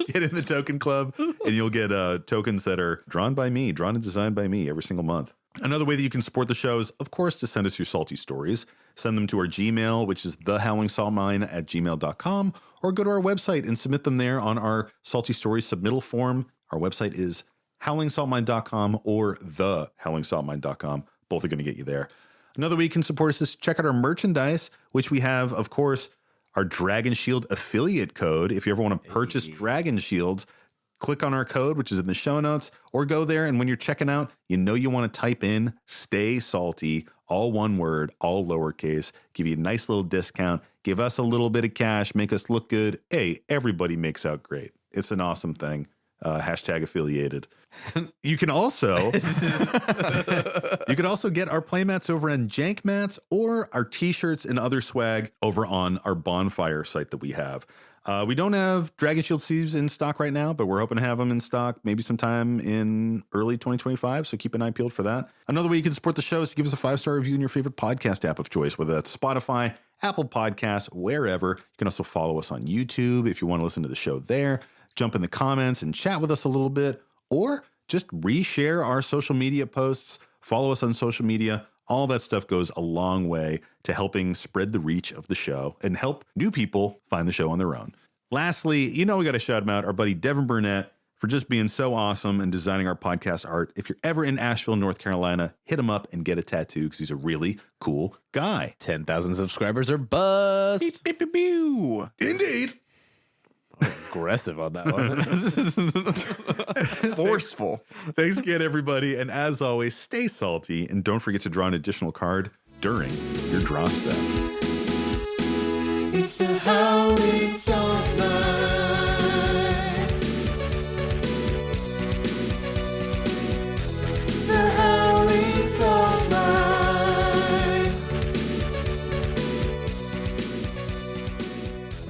Get in the token club and you'll get tokens that are drawn and designed by me every single month. Another way that you can support the show is, of course, to send us your salty stories. Send them to our Gmail, which is thehowlingsaltmine@gmail.com, or go to our website and submit them there on our salty stories submittal form. Our website is howlingsaltmine.com or thehowlingsaltmine.com. Both are going to get you there. Another way you can support us is check out our merchandise, which we have, of course, our Dragon Shield affiliate code. If you ever want to purchase Dragon Shields, click on our code, which is in the show notes, or go there. And when you're checking out, you want to type in Stay Salty, all one word, all lowercase, give you a nice little discount, give us a little bit of cash, make us look good. Hey, everybody makes out great. It's an awesome thing. Hashtag affiliated. You can also get our playmats over on Jank Mats or our t-shirts and other swag over on our bonfire site that we have. We don't have Dragon Shield sleeves in stock right now, but we're hoping to have them in stock maybe sometime in early 2025. So keep an eye peeled for that. Another way you can support the show is to give us a 5-star review in your favorite podcast app of choice, whether that's Spotify, Apple Podcasts, wherever. You can also follow us on YouTube if you want to listen to the show there. Jump in the comments and chat with us a little bit, or just reshare our social media posts. Follow us on social media. All that stuff goes a long way to helping spread the reach of the show and help new people find the show on their own. Lastly, we got to shout him out, our buddy Devin Burnett, for just being so awesome and designing our podcast art. If you're ever in Asheville, North Carolina, hit him up and get a tattoo because he's a really cool guy. 10,000 subscribers are bust. Beep, beep, beep, beep. Indeed. Aggressive on that one. Forceful. Thanks again, everybody. And as always, stay salty and don't forget to draw an additional card during your draw step. It's the Howling Salt Mine. The Howling Salt Mine.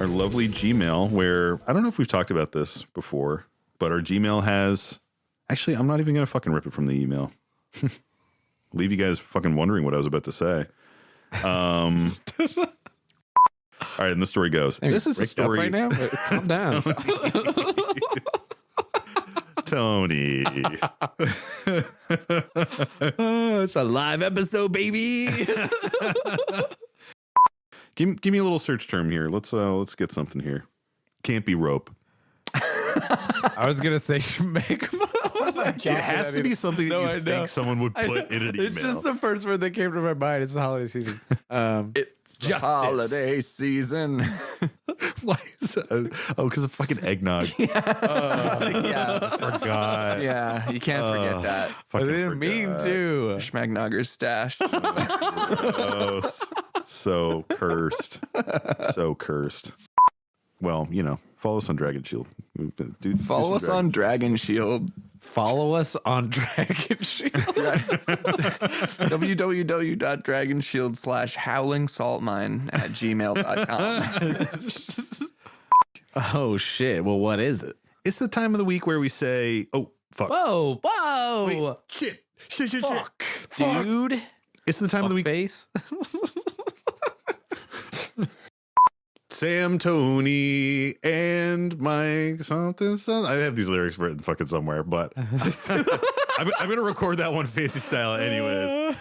Our lovely Gmail, where I don't know if we've talked about this before, but our Gmail has, actually, I'm not even going to fucking rip it from the email. Leave you guys fucking wondering what I was about to say. All right, and the story goes. This is a story. Right now? Calm down. Tony. Oh, it's a live episode, baby. Give me a little search term here. Let's get something here. Can't be rope. I was gonna say schmegma. It has to be something that you think someone would put in an email. It's just the first word that came to my mind. It's the holiday season. It's the holiday season. Why is because of fucking eggnog. Yeah. Forgot. Yeah, you can't forget that. I Fucking didn't mean forgot. to. Schmagnogger's stash. Gross. So cursed. So cursed. Well, follow us on Dragon Shield. Dude, Follow us on Dragon Shield. Follow us on Dragon Shield. www.dragonShield/howlingsaltmine@gmail.com. Oh shit. Well, what is it? It's the time of the week where we say, oh, fuck. Whoa, whoa. Wait, shit. Fuck, dude. It's the time of the week. Face. Sam, Tony, and Mike, something. I have these lyrics written fucking somewhere, but I'm going to record that one fancy style anyways.